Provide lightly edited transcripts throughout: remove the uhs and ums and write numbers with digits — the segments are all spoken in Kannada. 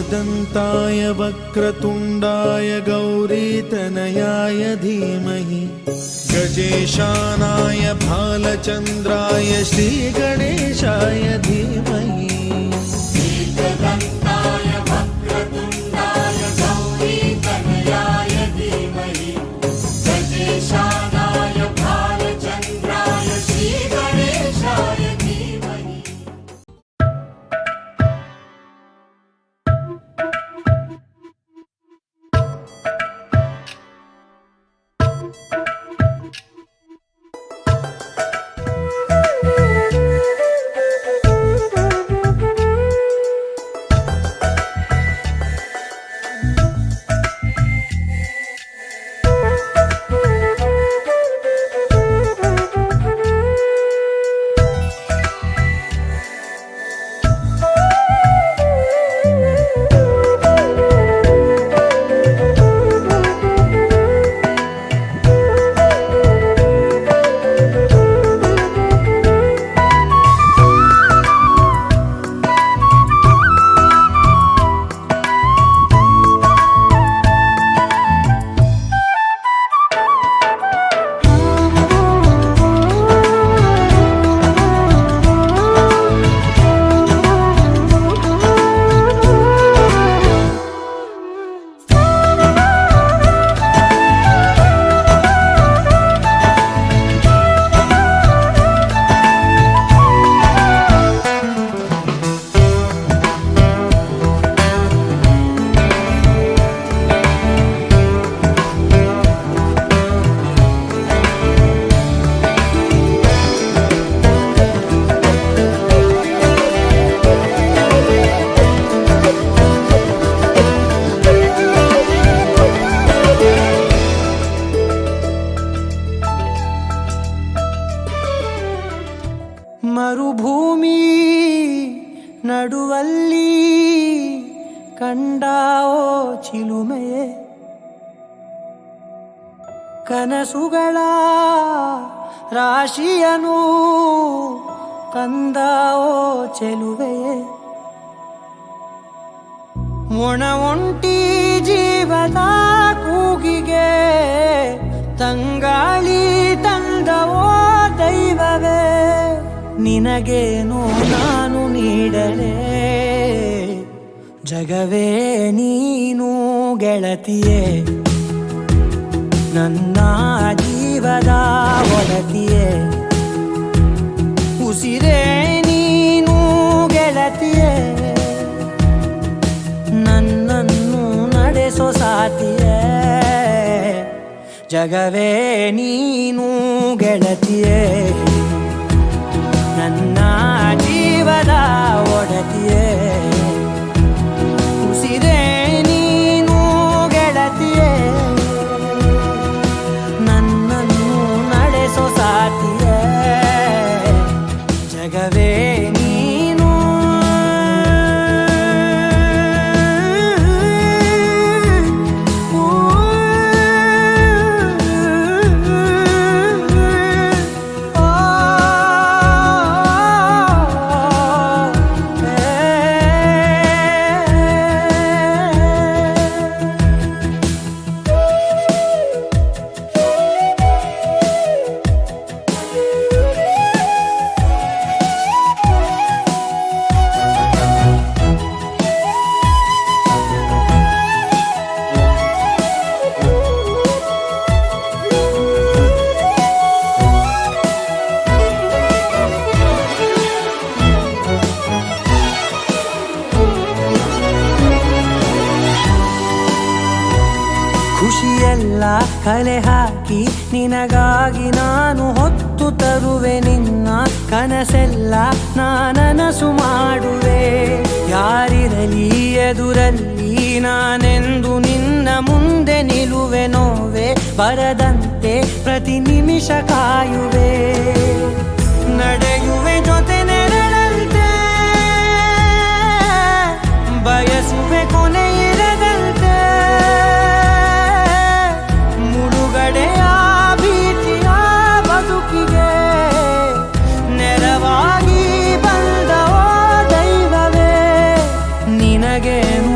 एकदन्ताय वक्रतुण्डाय गौरीतनयाय धीमहि गजेशानाय भालचन्द्राय श्रीगणेशाय धीमहि एकदन्ताय वक्रतुण्डाय गौरीतनयाय धीमहि गजेशानाय भालचन्द्राय श्रीगणेशाय धीमहि। ಮರುಭೂಮಿ ನಡುವಲ್ಲಿ ಕಂಡಾವೋ ಚಿಲುಮೆಯೇ ಕನಸುಗಳ ರಾಶಿಯನು ತಂದಾವೋ ಚೆಲುವೆಯೇ ಒಣ ಒಂಟಿ ಜೀವದ ಕೂಗಿಗೆ ತಂಗಾಳಿ ತಂದವೋ ದೈವವೇ ನಿನಗೇನು ನಾನು ನೀಡಲೇ ಜಗವೇ ನೀನು ಗೆಳತಿಯೇ ನನ್ನ ಜೀವದ ಒಡತಿಯೇ ಉಸಿರೇ ನೀನು ಗೆಳತಿಯೇ ನನ್ನನ್ನು ನಡೆಸೋ ಸಾತಿಯೇ ಜಗವೇ ನೀನು ಗೆಳತಿಯೇ ನನ್ನ ಜೀವದ ಒಡತಿಯೇ ಉಸಿರೇ ನೀನು ಗೆಳತಿಯೇ ನನ್ನನ್ನು ನಡೆಸೋ ಸಾತಿಯೇ ಜಗವೇ ನೀನು ಖುಷಿಯೆಲ್ಲ ಕಲೆ ಹಾಕಿ ನಿನಗಾಗಿ ನಾನು ಹೊತ್ತು ತರುವೆ ನಿನ್ನ ಕನಸೆಲ್ಲ ನಾನನಸು ಮಾಡುವೆ ಯಾರಿರಲಿ ಎದುರಲ್ಲಿ ನಾನೆಂದು ನಿನ್ನ ಮುಂದೆ ನಿಲ್ಲುವೆ ನೋವೆ ಬರದಂತೆ ಪ್ರತಿ ನಿಮಿಷ ಕಾಯುವೆ ನಡೆಯುವೆ ಜೊತೆ ನೆರಳಂತೆ ಬಯಸುವೆ ಕೊನೆ ಇರದಂತೆ ಮುಳುಗಡೆಯ ಭೀತಿಯ ಬದುಕಿಗೆ ನೆರವಾಗಿ ಬಂದವೋ ದೈವವೇ ನಿನಗೇನು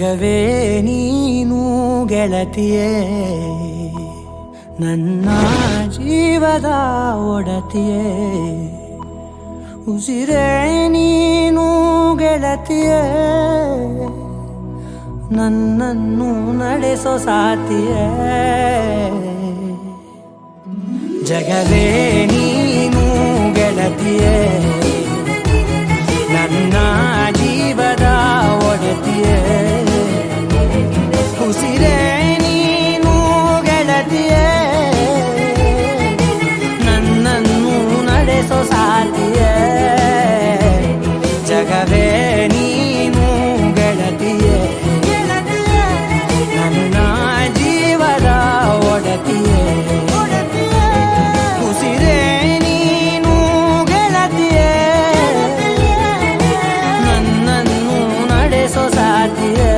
ಜಗವೇ ನೀನು ಗೆಳತಿಯೇ, ನನ್ನ ಜೀವದ ಒಡತಿಯೇ. ಉಸಿರೇ ನೀನು ಗೆಳತಿಯೇ, ನನ್ನನ್ನು ನಡೆಸೋ ಸಾತಿಯೇ. ಜಗವೇ ನೀನು ಗೆಳತಿಯೇ, ನನ್ನ ಜೀವದ ಒಡತಿಯೇ. ಉಸಿರೇ ನೀನು ಗೆಳತಿಯೇ, ನನ್ನನ್ನು ನಡೆಸೋ ಸಾತಿಯೇ. ಜಗವೇ ನೀನು ಗೆಳತಿಯೇ, ನನ್ನ ಜೀವದ ಒಡತಿಯೇ. ಉಸಿರೇ ನೀನು ಗೆಳತಿಯೇ, ನನ್ನನ್ನು ನಡೆಸೋ ಸಾತಿಯೇ.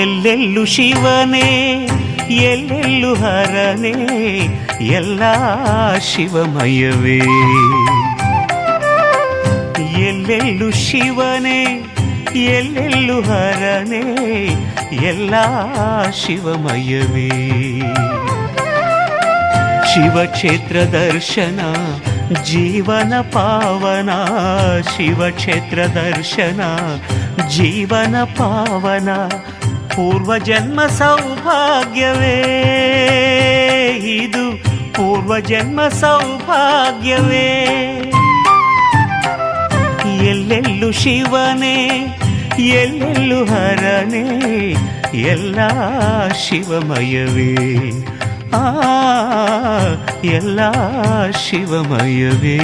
ಎಲ್ಲೆಲ್ಲು ಶಿವನೇ ಎಲ್ಲೆಲ್ಲು ಹರನೇ, ಎಲ್ಲ ಶಿವಮಯವೇ. ಎಲ್ಲೆಲ್ಲು ಶಿವನೇ ಎಲ್ಲೆಲ್ಲು ಹರನೇ, ಎಲ್ಲ ಶಿವಮಯವೇ. ಶಿವಕ್ಷೇತ್ರ ದರ್ಶನ ಜೀವನ ಪಾವನ, ಶಿವಕ್ಷೇತ್ರ ದರ್ಶನ ಜೀವನ ಪಾವನ. ಪೂರ್ವಜನ್ಮ ಸೌಭಾಗ್ಯವೇ ಇದು, ಪೂರ್ವಜನ್ಮ ಸೌಭಾಗ್ಯವೇ. ಎಲ್ಲೆಲ್ಲು ಶಿವನೇ ಎಲ್ಲೆಲ್ಲು ಹರನೇ, ಎಲ್ಲ ಶಿವಮಯವೇ. ಎಲ್ಲ ಶಿವಮಯವೇ.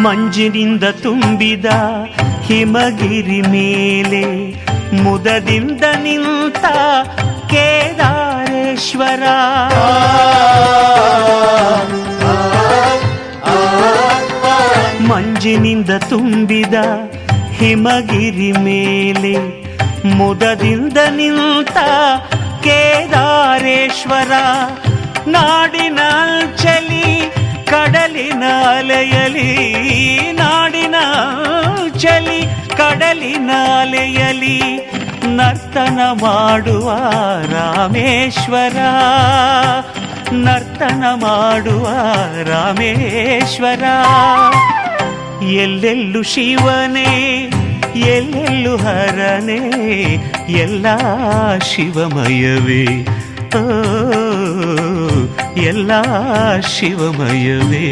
ಮಂಜಿನಿಂದ ತುಂಬಿದ ಹಿಮಗಿರಿ ಮೇಲೆ ಮುದದಿಂದ ನಿಂತ ಕೇದಾರೇಶ್ವರ. ಮಂಜಿನಿಂದ ತುಂಬಿದ ಹಿಮಗಿರಿ ಮೇಲೆ ಮುದದಿಂದ ನಿಂತ ಕೇದಾರೇಶ್ವರ. ನಾಡಿನ ಚಲಿ ಕಡಲಿನ ಅಲೆಯಲಿ, ನಾಡಿನ ಚಲಿ ಕಡಲಿನ ಅಲೆಯಲಿ ನರ್ತನ ಮಾಡುವ ರಾಮೇಶ್ವರ, ನರ್ತನ ಮಾಡುವ ರಾಮೇಶ್ವರ. ಎಲ್ಲೆಲ್ಲು ಶಿವನೇ ಎಲ್ಲೆಲ್ಲು ಹರನೇ, ಎಲ್ಲ ಶಿವಮಯವೇ. ಎಲ್ಲ ಶಿವಮಯವೇ.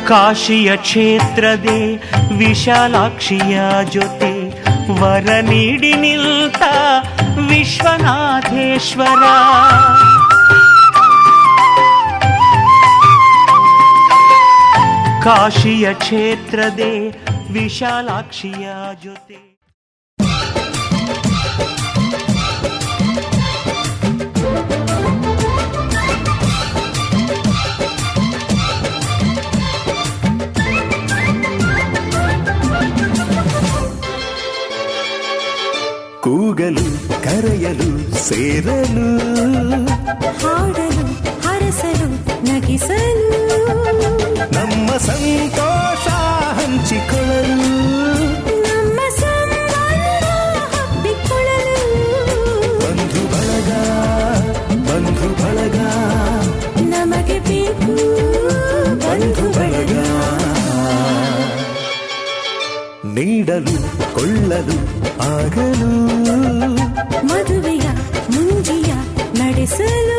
ಕಾಶಿಯ ಕ್ಷೇತ್ರದೆ ವಿಶಾಲಾಕ್ಷಿಯ ಜೊತೆ ವರ ನೀಡಿ ನಿಲ್ತ ವಿಶ್ವನಾಥೇಶ್ವರ. ಕಾಶಿಯ ಕ್ಷೇತ್ರದೆ ವಿಶಾಲಾಕ್ಷಿಯ ಜೊತೆ ಸೇರಲು ಹಾಡಲು ಹರಸಲು ನಗಿಸಲು ನಮ್ಮ ಸಂತೋಷ ಹಂಚಿಕೊಳ್ಳಲು ನಮ್ಮ ಸಂಬಂಧ ಹಬ್ಬಿಕೊಳ್ಳಲು ಬಂಧು ಬಳಗ ಬಂಧು ಬಳಗ ನಮಗೆ ಬೇಕು ಬಂಧು ಬಳಗ ನೀಡಲು ಕೊಳ್ಳಲು ಆಗಲು ಮದುವೆಯ ಮುಂಜಿಯ ನಡೆಸಲು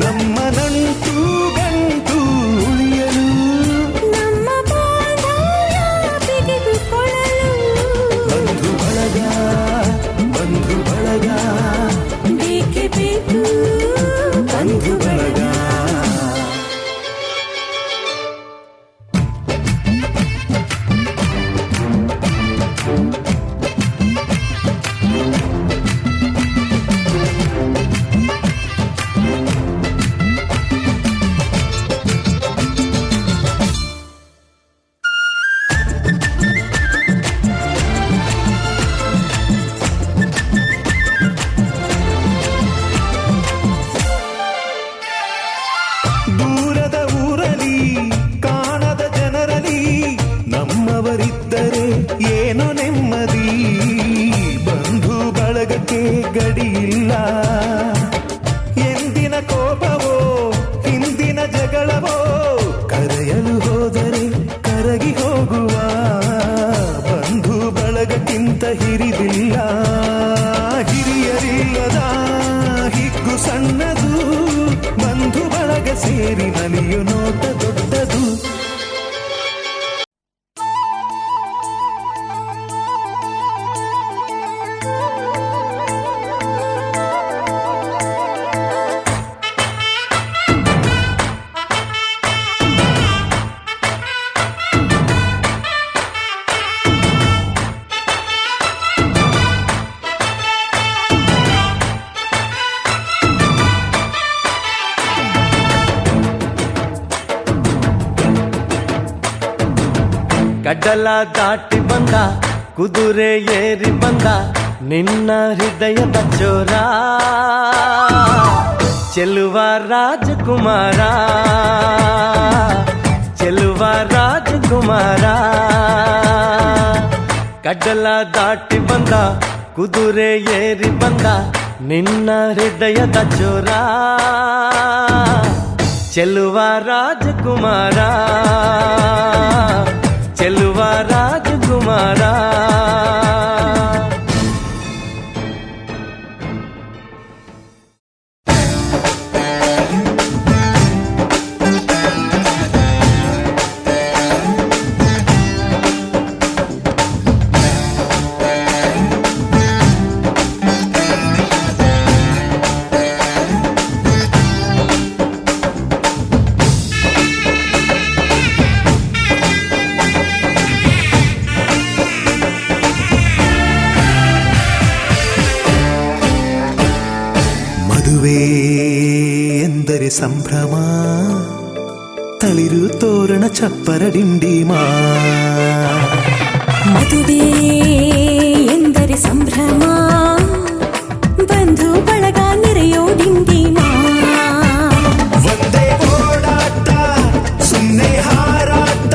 ನಮ್ಮ ನಂಟು ಗಂಟು ಉಳಿಯಲು ನಮ್ಮ ಬಾಂಧವ್ಯ ಬಿಗಿದುಕೊಳ್ಳಲು ಬಂಧು ಬಳಗ ಬಂಧು ಬಳಗ ಬೇಕೇ ಬೇಕು ಬಂಧು ಬಳಗ ದೂರದ ಊರಲಿ ಕಾಣದ ಜನರಲಿ ನಮ್ಮವರಿದ್ದರೆ ಏನೋ ನೆಮ್ಮದಿ ಬಂಧು ಬಳಗಕ್ಕೆ ಗಡಿಯಿಲ್ಲ ಎಂದಿನ ಕೋಪವೋ ಹಿಂದಿನ ಜಗಳವೋ ಕರೆಯಲು ಹೋದರೆ ಕರಗಿ ಹೋಗುವ ಬಂಧು ಬಳಗಕ್ಕಿಂತ ಹಿರಿದಿಲ್ಲ ಹಿರಿಯರಿಲ್ಲದ ಹಿಗ್ಗು ಸಣ್ಣದು ಬಂಧು ಬಳಗ ಸೇರಿ ನಲಿಯು ನೋಟ ದೊಡ್ಡದು ಕಡ್ಡಲ ದಾಟಿ ಬಂದ ಕುದುರೆ ಏರಿ ಬಂದ ನಿನ್ನ ಹೃದಯದ ಚೋರ ಚೆಲುವ ರಾಜಕುಮಾರ ಚೆಲುವ ರಾಜಕುಮಾರ ಕಡ್ಡಲ ದಾಟಿ ಬಂದ ಕುದುರೆ ಏರಿ ಬಂದ ನಿನ್ನ ಹೃದಯದ ಚೋರ ಚೆಲುವ ರಾಜಕುಮಾರ ಚೆಲುವ ರಾಜಕುಮಾರ ಮದುವೆ ಎಂದರೆ ಸಂಭ್ರಮ ತಳಿರು ತೋರಣ ಚಪ್ಪರ ಡಿಂಡಿಮಾ ಮದುವೆ ಎಂದರೆ ಸಂಭ್ರಮ ಬಂಧು ಬಳಗ ನೆರೆಯೋ ಡಿಂಡಿಮಾ ಒಂದೇ ಓಡಾಟ ಸುಮ್ಮನೆ ಹಾರಾಟ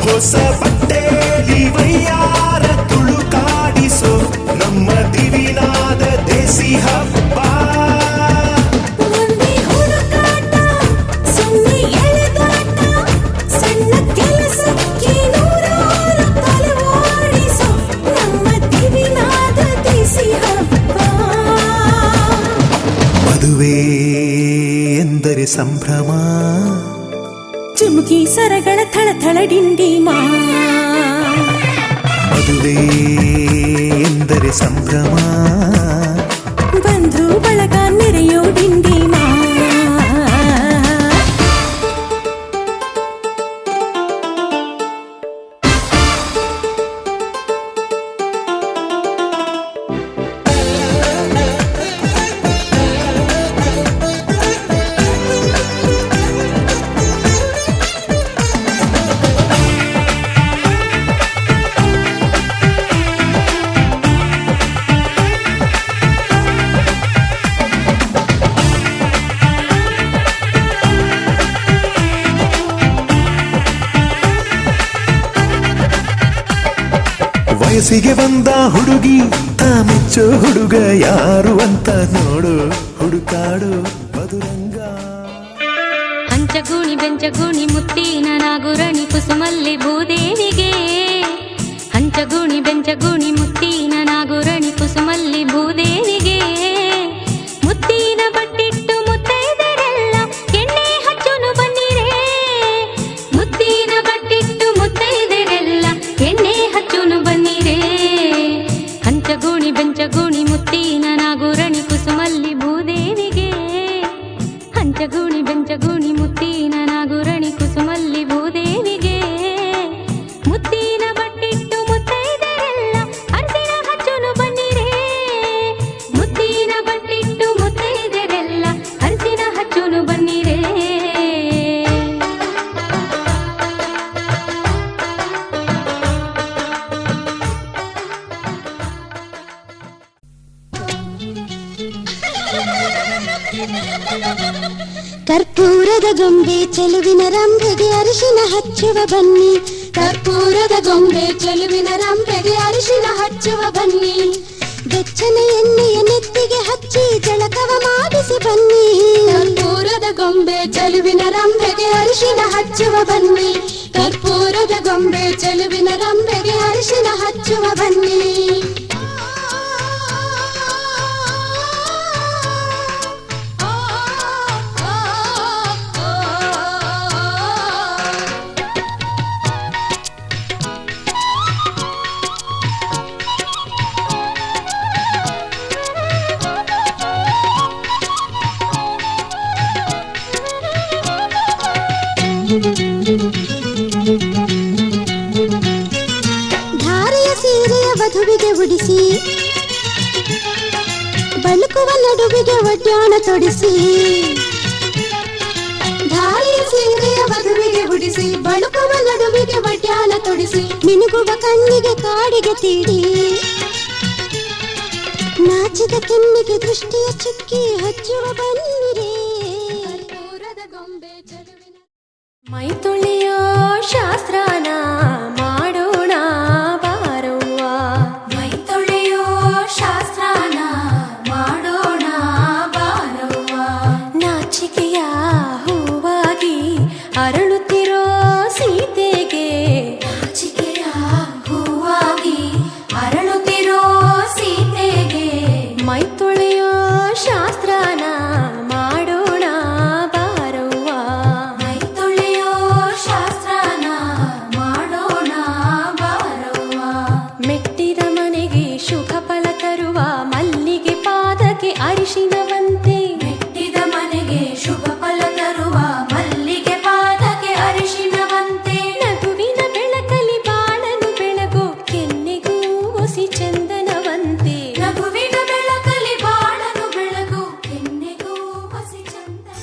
ಹೊಸ ಬಟ್ಟೆಲಿ ವೈಯಾರ ತುಳುಕಾಡಿಸೋ ನಮ್ಮ ದಿವಿನಾದ ದೇಸಿ ಹಬ್ಬ ಒಂದೇ ಹುಡುಕಾಟ ಸುಮ್ಮನೆ ಎಳೆದಾಟ ಸಣ್ಣ ಕೆಲಸಕ್ಕೆ ನೂರಾರು ತಲವಾಡಿಸೋ ನಮ್ಮ ದಿವಿನಾದ ದೇಸಿ ಹಬ್ಬ ಮದುವೆ ಎಂದರೆ ಸಂಭ್ರಮ ಚುಮುಕಿ ಸರಗಳ ಥಳಥಳ ಡಿಂಡಿಮಾ ಮದುವೆ ಎಂದರೆ ಸಂಭ್ರಮ ಬಂಧು ಬಳಗ ನೆರೆಯೋ ಡಿಂಡಿಮಾ ವಯಸ್ಸಿಗೆ ಬಂದ ಹುಡುಗಿ ಮೆಚ್ಚೋ ಹುಡುಗ ಯಾರು ಅಂತ ನೋಡು ಹುಡುಕಾಡು ಮಧುರಂಗ. ಹಂಚಗೂಣಿ ಬೆಂಚಗೂಣಿ ಮುತ್ತಿನ ನಾಗುರಣಿ ಕುಸುಮಲ್ಲಿ ಭೂದೇವಿಗೆ. ಹಂಚಗೂಣಿ ಬೆಂಚಗೂಣಿ ಮುತ್ತಿನ ನಾಗುರಣಿ ಕುಸುಮಲ್ಲಿ ಭೂದೇವಿಗೆ. ಮುತ್ತಿನ ಬಟ್ಟಿಟ್ಟು ಮುತ್ತೈದರೆಲ್ಲ ಎಣ್ಣೆ ಹಚ್ಚುನು ಬನ್ನಿರೇ. ಮುತ್ತಿನ ಬಟ್ಟಿಟ್ಟು ಮುತ್ತೈದರೆಲ್ಲ ಎಣ್ಣೆ ಹಚ್ಚುನು ಬನ್ನಿರೇ. ಹಂಚಗೂಣಿ ಬೆಂಚಗೂಣಿ ಮುತ್ತಿನ ನಾಗುರಣಿ ಕುಸುಮಲ್ಲಿ ಭೂದೇವಿಗೆ. ಹಂಚಗೂಣಿ ಬೆಂಚಗೂಣಿ ಮುತ್ತಿನ ನಾಗುರಣಿ ಕುಸುಮಲ್ಲಿ ಭೂದೇವಿಗೆ. ಮುತ್ತಿನ ಬಟ್ಟಿಟ್ಟು ಮುತ್ತೈದರೆಲ್ಲ ಅರಿಸಿನ ಹಚ್ಚುನು ಬನ್ನಿರೇ. ಮುತ್ತಿನ ಬಟ್ಟಿಟ್ಟು ಮುತ್ತೈದರೆಲ್ಲ ಅರಿಸಿನ ಹಚ್ಚುನು ಬನ್ನಿರೇ. ಕರ್ಪೂರದ ಗೊಂಬೆ ಚೆಲುವಿನ ರಂಬೆಗೆ ಅರಿಶಿನ ಹಚ್ಚುವ ಬನ್ನಿ. ಕರ್ಪೂರದ ಗೊಂಬೆ ಚೆಲುವಿನ ರಂಬೆಗೆ ಅರಿಶಿನ ಹಚ್ಚುವ ಬನ್ನಿ. ಬೆಚ್ಚನ ಎಣ್ಣೆಯ ನೆತ್ತಿಗೆ ಹಚ್ಚಿ ಜಳಕವ ಮಾಡಿಸಿ ಬನ್ನಿ. ಕರ್ಪೂರದ ಗೊಂಬೆ ಚೆಲುವಿನ ರಂಬೆಗೆ ಅರಿಶಿನ ಹಚ್ಚುವ ಬನ್ನಿ. ಕರ್ಪೂರದ ಗೊಂಬೆ ಚೆಲುವಿನ ರಂಬೆಗೆ ಅರಿಶಿನ ಹಚ್ಚುವ ಬನ್ನಿ. ಧಾರೆಯ ಸೀರೆಯ ವಧುವಿಗೆ ಉಡಿಸಿ ಬಳುಕುವ ನಡುವಿಗೆ ಒಡ್ಯಾಣ ತೊಡಿಸಿ. ಧಾರೆಯ ಸೀರೆಯ ವಧುವಿಗೆ ಉಡಿಸಿ ಬಳುಕುವ ನಡುವಿಗೆ ಒಡ್ಯಾಣ ತೊಡಿಸಿ. ಮಿನುಗುವ ಕಣ್ಣಿಗೆ ಕಾಡಿಗೆ ತೀಡಿ ನಾಚಿದ ಕೆನ್ನಿಗೆ ದೃಷ್ಟಿಯ ಚುಕ್ಕಿ ಹಚ್ಚುವ ಬನ್ನಿರೇ. ಕರ್ಪೂರದ ಗೊಂಬೆ ಚೆಲುವಿನ ಮೈ ತೊಳೆಯೋ ಶಾಸ್ತ್ರನ ಮಾಡೋಣ ಬಾರವ್ವ. ಮೈ ತೊಳೆಯೋ ಶಾಸ್ತ್ರನ ಮಾಡೋಣ ಬಾರವ್ವ. ನಾಚಿಕೆಯ ಹೂವಾಗಿ ಅರಳುತ್ತಿರೋ ಸೀತೆಗೆ. ನಾಚಿಕೆಯ ಹೂವಾಗಿ ಅರಳುತ್ತಿರೋ ಸೀತೆಗೆ. ಮೈ ತೊಳೆಯೋ ಶಾಸ್ತ್ರನ ಮಾಡೋಣ ಬಾರವ್ವ. ಮೈ ತೊಳೆಯೋ ಶಾಸ್ತ್ರನ ಮಾಡೋಣ ಬಾರವ್ವ. ಮೆಟ್ಟಿದ ಮನೆಗೆ ಶುಭ ಫಲ ತರುವ ಮಲ್ಲಿಗೆ ಪಾದಕ್ಕೆ ಅರಿಶಿನವಂತೆ. ಮೆಟ್ಟಿದ ಮನೆಗೆ ಶುಭ ಫಲ ತರುವ ಮಲ್ಲಿಗೆ ಪಾದಕ್ಕೆ ಅರಿಶಿನವಂತೆ. ನಗುವಿನ ಬೆಳಕಲಿ ಬಾಳನು ಬೆಳಗೋ ಕೆನ್ನೆಗೂ ಹೊಸಿ ಚಂದನವಂತೆ. ನಗುವಿನ ಬೆಳಕಲಿ ಬಾಳನು ಬೆಳಗೋ ಕೆನ್ನೆಗೂ ಹೊಸಿ ಚಂದನ.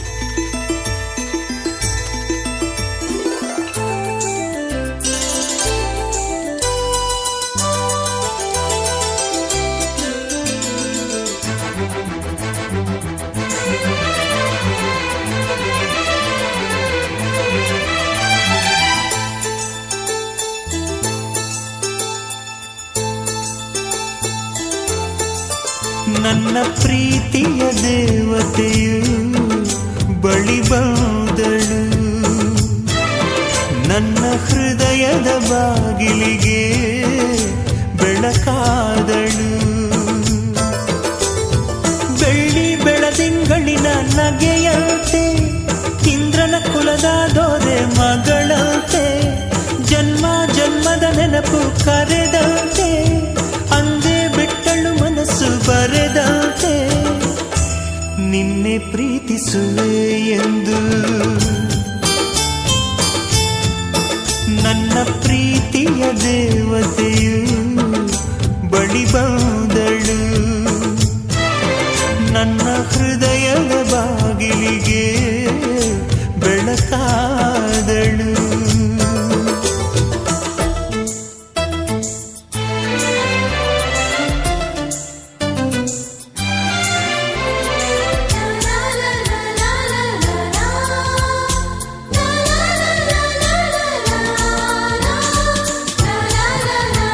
ನನ್ನ ಪ್ರೀತಿಯ ದೇವತೆಯು ಬಳಿ ಬಂದಳು. ನನ್ನ ಹೃದಯದ ಬಾಗಿಲಿಗೆ ಬೆಳಕಾದಳು. ಬೆಳ್ಳಿ ಬೆಳದಿಂಗಳಿನ ನಗೆಯಂತೆ ಇಂದ್ರನ ಕುಲದ ದೊರೆ ಮಗಳಂತೆ. ಜನ್ಮ ಜನ್ಮದ ನೆನಪು ಕರೆದಂತೆ ಅಂದೇ ಬಿಟ್ಟಳು ಮನಸ್ಸು ಬರೆದಂತೆ. ನಿನ್ನೆ ಪ್ರೀತಿಸುವೆ ಎಂದು ನನ್ನ ಪ್ರೀತಿಯ ದೇವತೆಯು ಬಳಿ ಬಂದಳು. ನನ್ನ ಹೃದಯದ ಬಾಗಿಲಿಗೆ ಬೆಳಕಾದಳು. la la la la la la la la la la la la la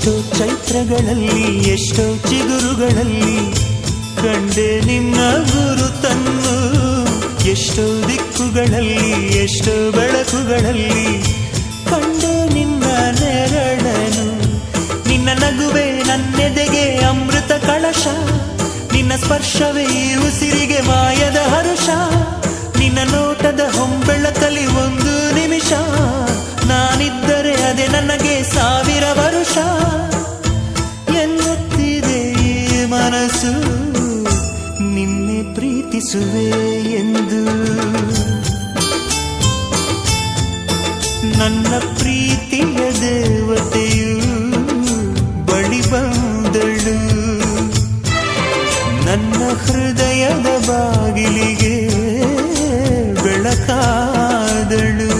ಎಷ್ಟೋ ಚೈತ್ರಗಳಲ್ಲಿ ಎಷ್ಟೋ ಚಿಗುರುಗಳಲ್ಲಿ ಕಂಡೆ ನಿನ್ನ ಗುರುತನ್ನು, ಎಷ್ಟೋ ದಿಕ್ಕುಗಳಲ್ಲಿ ಎಷ್ಟೋ ಬೆಳಕುಗಳಲ್ಲಿ ಕಂಡೆ ನಿನ್ನ ನೆರಳನು. ನಿನ್ನ ನಗುವೆ ನನ್ನೆದೆಗೆ ಅಮೃತ ಕಳಶ, ನಿನ್ನ ಸ್ಪರ್ಶವೇ ಈ ಉಸಿರಿಗೆ ಮಾಯದ ಹರುಷ. ನಿನ್ನ ನೋಟದ ಹೊಂಬೆಳಕಲಿ ಒಂದು ನಿಮಿಷ, ನಾನಿದ್ದರೆ ಅದೇ ನನಗೆ 1000 ವರುಷ. ಎನ್ನುತ್ತಿದೆ ಈ ಮನಸ್ಸು ನಿನ್ನೆ ಪ್ರೀತಿಸುವೆ ಎಂದು. ನನ್ನ ಪ್ರೀತಿಯ ದೇವತೆಯು ಬಳಿ ಬಂದಳು, ನನ್ನ ಹೃದಯದ ಬಾಗಿಲಿಗೆ ಬೆಳಕಾದಳು.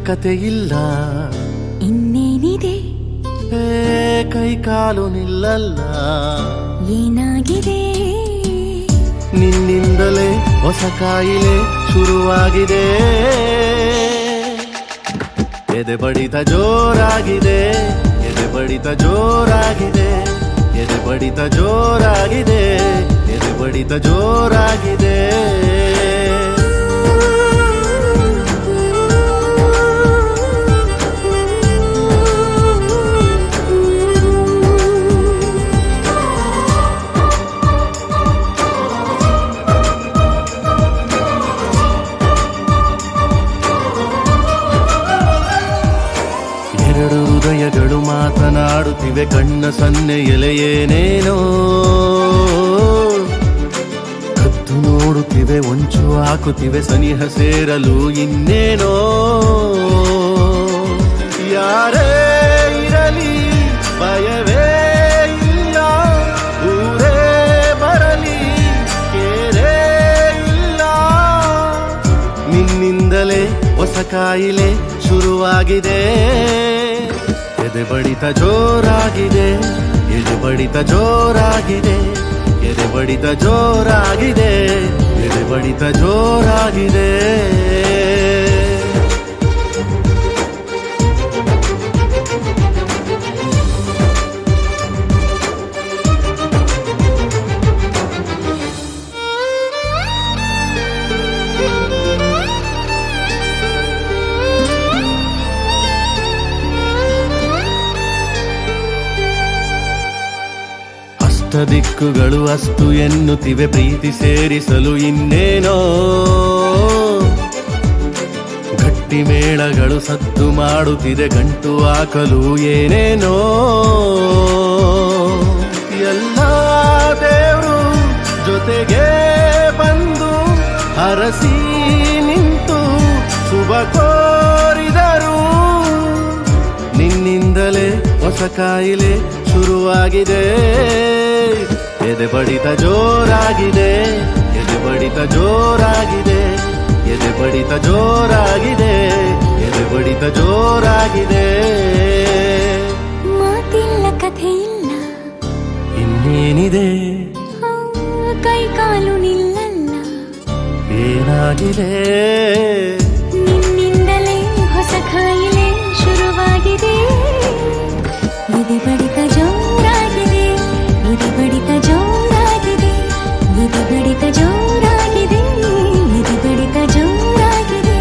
ಕತೆ ಇಲ್ಲ ಇನ್ನೇನಿದೆ, ಕೈ ಕಾಲು ನಿಲ್ಲಲ್ಲ, ಏನಾಗಿದೆ, ನಿನ್ನಿಂದಲೇ ಹೊಸ ಕಾಯಿಲೆ ಶುರುವಾಗಿದೆ. ಎದೆ ಬಡಿತ ಜೋರಾಗಿದೆ, ಎದೆ ಬಡಿತ ಜೋರಾಗಿದೆ, ಎದೆ ಬಡಿತ ಜೋರಾಗಿದೆ, ಎದೆ ಬಡಿತ ಜೋರಾಗಿದೆ. ಹೃದಯಗಳು ಮಾತನಾಡುತ್ತಿವೆ, ಕಣ್ಣ ಸನ್ನೆ ಎಲೆಯೇನೇನೋ ಕತ್ತು ನೋಡುತ್ತಿವೆ, ಒಂಚು ಹಾಕುತ್ತಿವೆ, ಸನಿಹ ಸೇರಲು ಇನ್ನೇನೋ. ಯಾರೇ ಇರಲಿ ಭಯವೇ ಇಲ್ಲ, ಊರೇ ಬರಲಿ ಕೇರೇ ಇಲ್ಲ, ನಿನ್ನಿಂದಲೇ ಹೊಸ ಕಾಯಿಲೆ ಶುರುವಾಗಿದೆ. ಎದೆ ಬಡಿತ ಜೋರಾಗಿದೆ, ಎದೆ ಬಡಿತ ಜೋರಾಗಿದೆ, ಎದೆ ಬಡಿತ ಜೋರಾಗಿದೆ, ಎದೆ ಬಡಿತ ಜೋರಾಗಿದೆ. ದಿಕ್ಕುಗಳು ಅಸ್ತು ಎನ್ನುತ್ತಿವೆ, ಪ್ರೀತಿ ಸೇರಿಸಲು ಇನ್ನೇನೋ. ಗಟ್ಟಿ ಮೇಳಗಳು ಸದ್ದು ಮಾಡುತ್ತಿದೆ, ಗಂಟು ಹಾಕಲು ಏನೇನೋ. ಎಲ್ಲ ದೇವರು ಜೊತೆಗೆ ಬಂದು ಹರಸಿ ನಿಂತು ಶುಭ ಕೋರಿದರು, ನಿನ್ನಿಂದಲೇ ಹೊಸ ಕಾಯಿಲೆ ಶುರುವಾಗಿದೆ. ಎದೆ ಬಡಿತ ಜೋರಾಗಿದೆ, ಎದೆ ಬಡಿತ ಜೋರಾಗಿದೆ, ಎದೆ ಬಡಿತ ಜೋರಾಗಿದೆ, ಎದೆ ಬಡಿತ ಜೋರಾಗಿದೆ. ಮಾತಿಲ್ಲ ಕಥೆ ಇಲ್ಲ, ಇನ್ನೇನಿದೆ, ಕೈ ಕಾಲು ನಿಲ್ಲಲ್ಲ, ಏನಾಗಿದೆ, ನಿನ್ನಿಂದಲೇ ಹೊಸ ಕಾಯಿಲೆ ಶುರುವಾಗಿದೆ. ಎದೆ ಬಡಿತ ಜೋರಾಗಿದೆ, ಎದೆ ಬಡಿತ ಜೋರಾಗಿದೆ, ಎದೆ ಬಡಿತ ಜೋರಾಗಿದೆ, ಎದೆ ಬಡಿತ ಜೋರಾಗಿದೆ.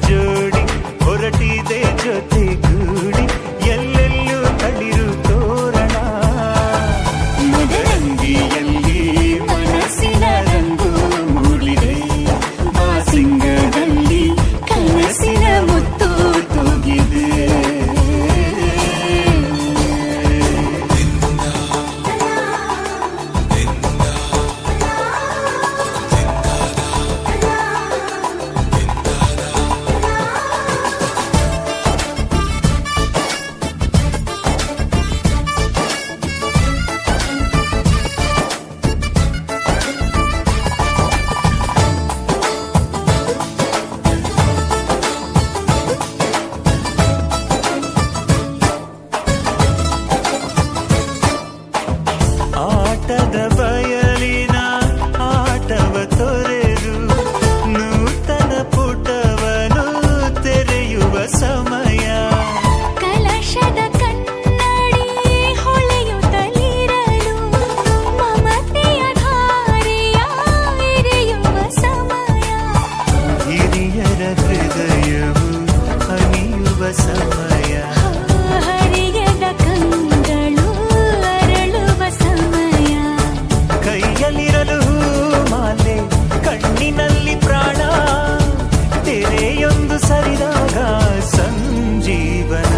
ಜೋಡಿ ಹೊರಟಿದೆ ಜೊತೆಗೂಡಿ ಎಲ್ಲೆಲ್ಲೂ ತಳಿರು ತೋರಣ ಮದರಂಗಿಯಲ್ಲಿ ಮನಸ್ಸಿನ ರಂಗು ಮೂಡಿದೆ ಬಾಸಿಂಗದಲ್ಲಿ ಕನಸಿನ ಮುತ್ತು ತೂಗಿದೆ ಆಟದ ಬಯಲಿನ ಆಟವ ತೊರೆದು ನೂತನ ಪುಟವನು ತೆರೆಯುವ ಸಮಯ ಕಲಶದ ಕನ್ನಡಿ ಹೊಳೆಯುತ್ತಲಿರಲು ಮಮತೆಯ ಧಾರೆಯ ಎರೆಯುವ ಸಮಯ ಹಿರಿಯರ ಹೃದಯವು ಅನಿಯುವ ಸಮಯ ಹರಿಯದ ಕಂಗಳು ಅರಳುವ ಸಮಯ ಕೈಯಲ್ಲಿರಲು ಮಾಲೆ ಕಣ್ಣಿನಲ್ಲಿ ಪ್ರಾಣ ತೆರೆಯೊಂದು ಸರಿದಾಗ ಸಂಜೀವನ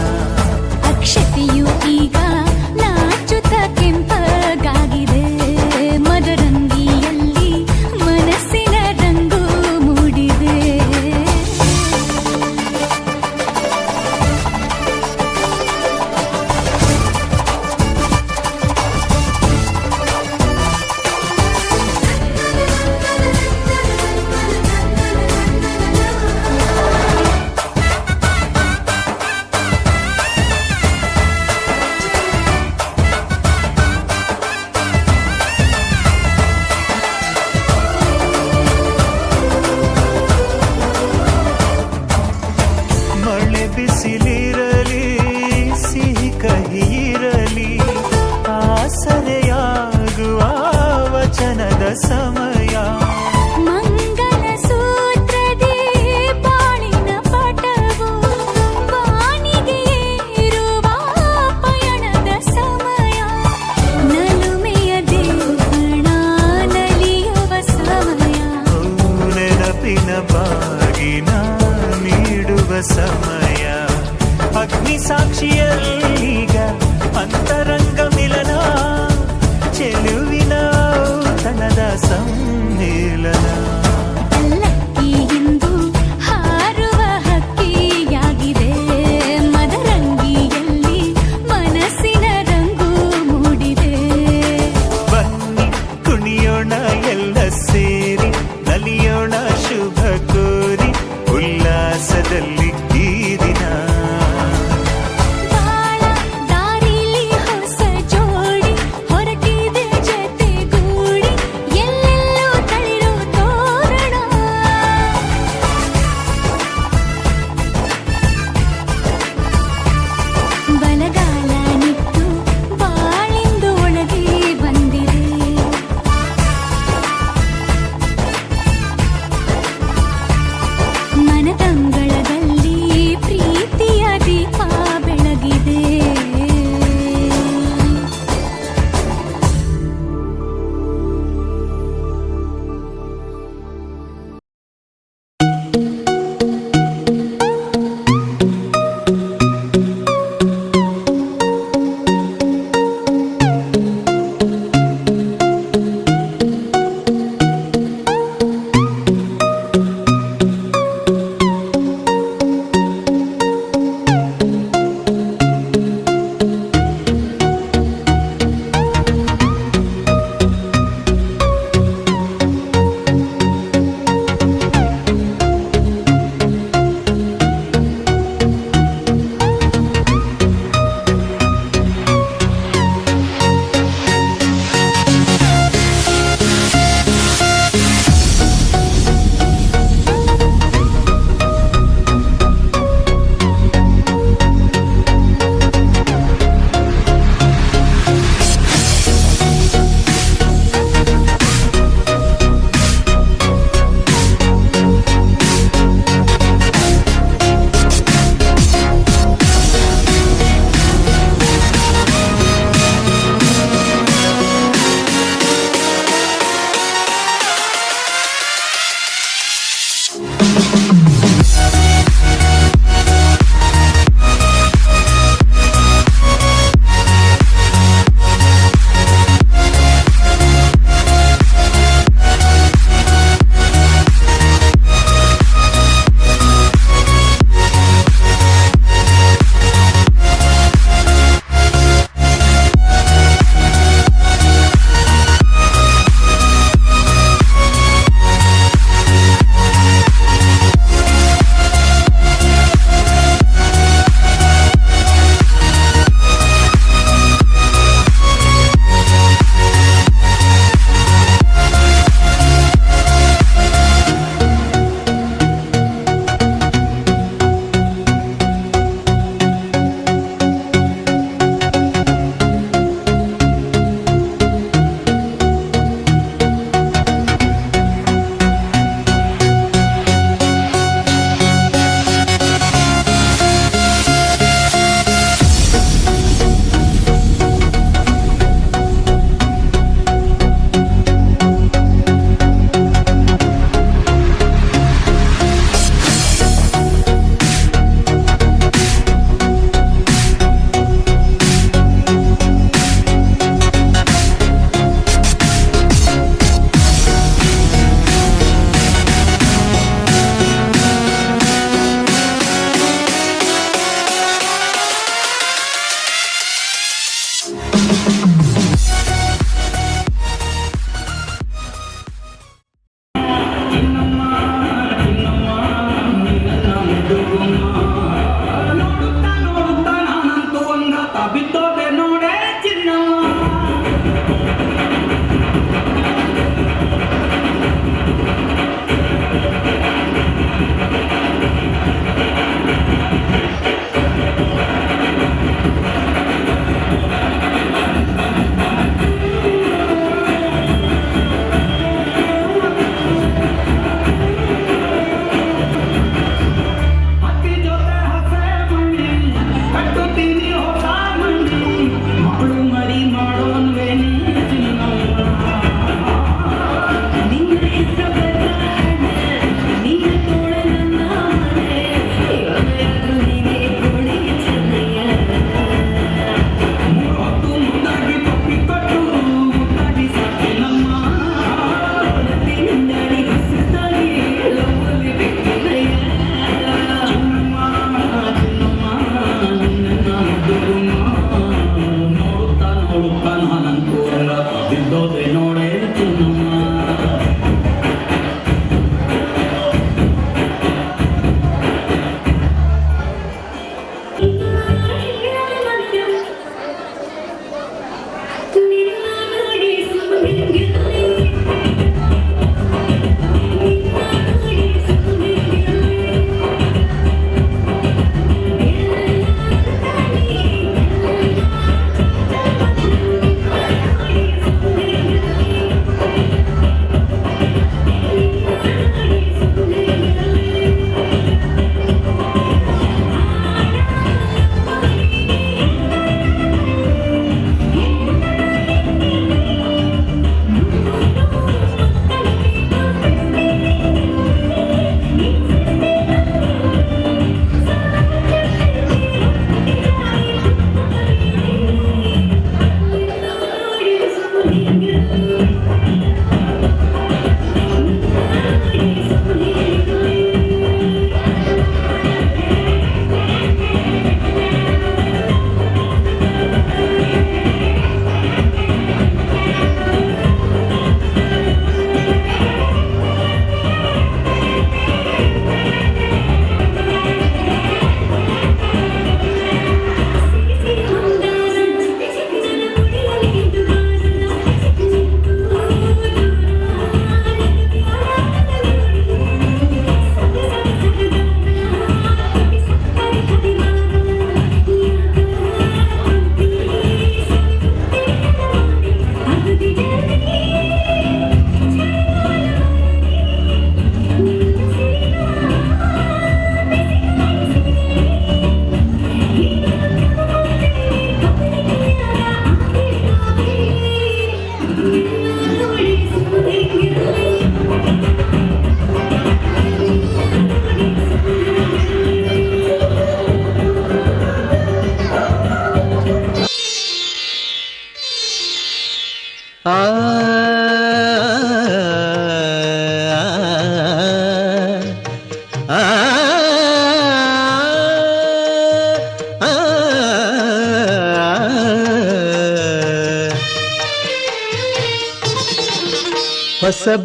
ಅಕ್ಷತೆಯು ಈಗ ನಾಚುತ್ತ ಕೆಂಪಗಾಗಿದೆ ಮದರಂಗಿಯಲ್ಲಿ ಮನಸ್ಸಿನ ರಂಗು ಮೂಡಿದೆ ಮಳೆ ಬಿಸಿಲಿರಲಿ ಸಿಹಿ ಕಹಿ ಇರಲಿ ಆಸರೆಯಾಗುವ ವಚನದ ಸಮಯ ಮಂಗಲ ಸೂತ್ರದಿ ಬಾಳಿನ ಪಟವು ಬಾನಿಗೆ ಏರುವ ಪಯಣದ ಸಮಯ ನಲುಮೆಯ ದೇವಣ ನಲಿಯುವ ಸಮಯ ನೆನಪಿನ ಬಾಗಿನ ನೀಡುವ ಸಮಯ ಅಗ್ನಿ ಸಾಕ್ಷಿಯಲ್ಲೀಗ ಅಂತರಂಗ ಮಿಲನ ಚೆಲುವಿನ ತನದ ಸಮ್ಮೇಳನ ಪಲ್ಲಕ್ಕಿ ಇಂದು ಹಾರುವ ಹಕ್ಕಿಯಾಗಿದೆ ಮದರಂಗಿಯಲ್ಲಿ ಮನಸ್ಸಿನ ರಂಗು ಮೂಡಿದೆ ಬನ್ನಿ ಕುಣಿಯೋಣ ಎಲ್ಲ ಸೇರಿ ನಲಿಯೋಣ ಶುಭ ಕೋರಿ ಉಲ್ಲಾಸದಲ್ಲಿ ಈ ದಿನ ಬಾಳ ದಾರಿಲಿ ಹೊಸ ಜೋಡಿ ಹೊರಟಿದೆ ಜೊತೆಗೂಡಿ ಎಲ್ಲೆಲ್ಲೂ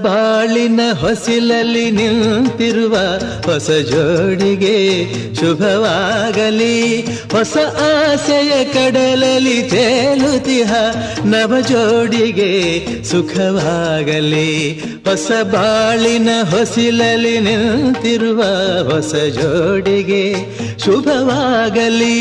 ಬಾಳಿನ ಹೊಸಿಲಲ್ಲಿ ನಿಂತಿರುವ ಹೊಸ ಜೋಡಿಗೆ ಶುಭವಾಗಲಿ. ಹೊಸ ಆಸೆಯ ಕಡಲಲ್ಲಿ ತೇಲುತಿಹ ನವ ಜೋಡಿಗೆ ಸುಖವಾಗಲಿ. ಹೊಸ ಬಾಳಿನ ಹೊಸಿಲಲ್ಲಿ ನಿಂತಿರುವ ಹೊಸ ಜೋಡಿಗೆ ಶುಭವಾಗಲಿ.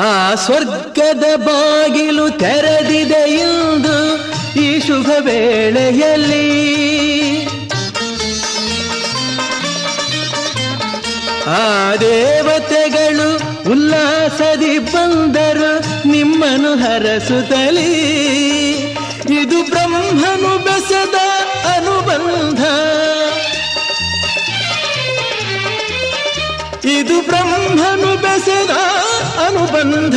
ಆ ಸ್ವರ್ಗದ ಬಾಗಿಲು ತೆರೆದಿದೆ ಎಂದು ಈ ಶುಭ ವೇಳೆಯಲ್ಲಿ. ಆ ದೇವತೆಗಳು ಉಲ್ಲಾಸದಿ ಬಂದರು ನಿಮ್ಮನ್ನು ಹರಸುತ್ತಲೇ. ಇದು ಬ್ರಹ್ಮನು ಬೆಸೆದ ಅನುಬಂಧ, ಇದು ಬ್ರಹ್ಮನು ಬೆಸೆದ ಅನುಬಂಧ.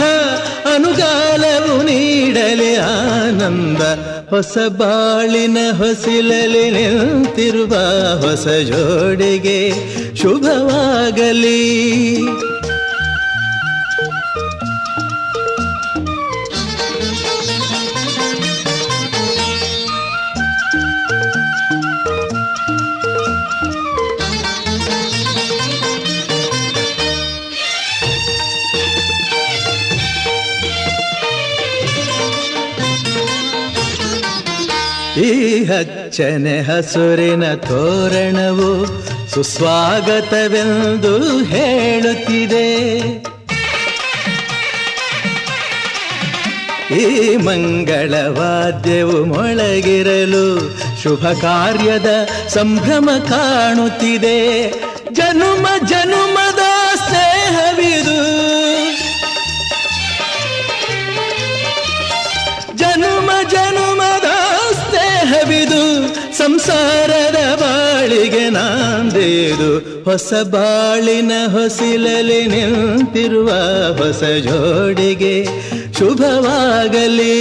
ಅನುಗಾಲವು ನೀಡಲಿ ಆನಂದ. ಹೊಸ ಬಾಳಿನ ಹೊಸಿಲಲ್ಲಿ ನಿಂತಿರುವ ಹೊಸ ಜೋಡಿಗೆ ಶುಭವಾಗಲಿ. ಈ ಹಚ್ಚನೆ ಹಸುರಿನ ತೋರಣವು ಸುಸ್ವಾಗತವೆಂದು ಹೇಳುತ್ತಿದೆ. ಈ ಮಂಗಳವಾದ್ಯವು ಮೊಳಗಿರಲು ಶುಭ ಕಾರ್ಯದ ಸಂಭ್ರಮ ಕಾಣುತ್ತಿದೆ. ಜನುಮ ಜನುಮದ ಸ್ನೇಹವಿದು, ಜನುಮ ಜನುಮದ ಸ್ನೇಹವಿದು. ಸಂಸಾರದ ಬಾಳಿಗೆ ನಾಂದೇದು. ಹೊಸ ಬಾಳಿನ ಹೊಸಿಲಲ್ಲಿ ನಿಂತಿರುವ ಹೊಸ ಜೋಡಿಗೆ ಶುಭವಾಗಲಿ.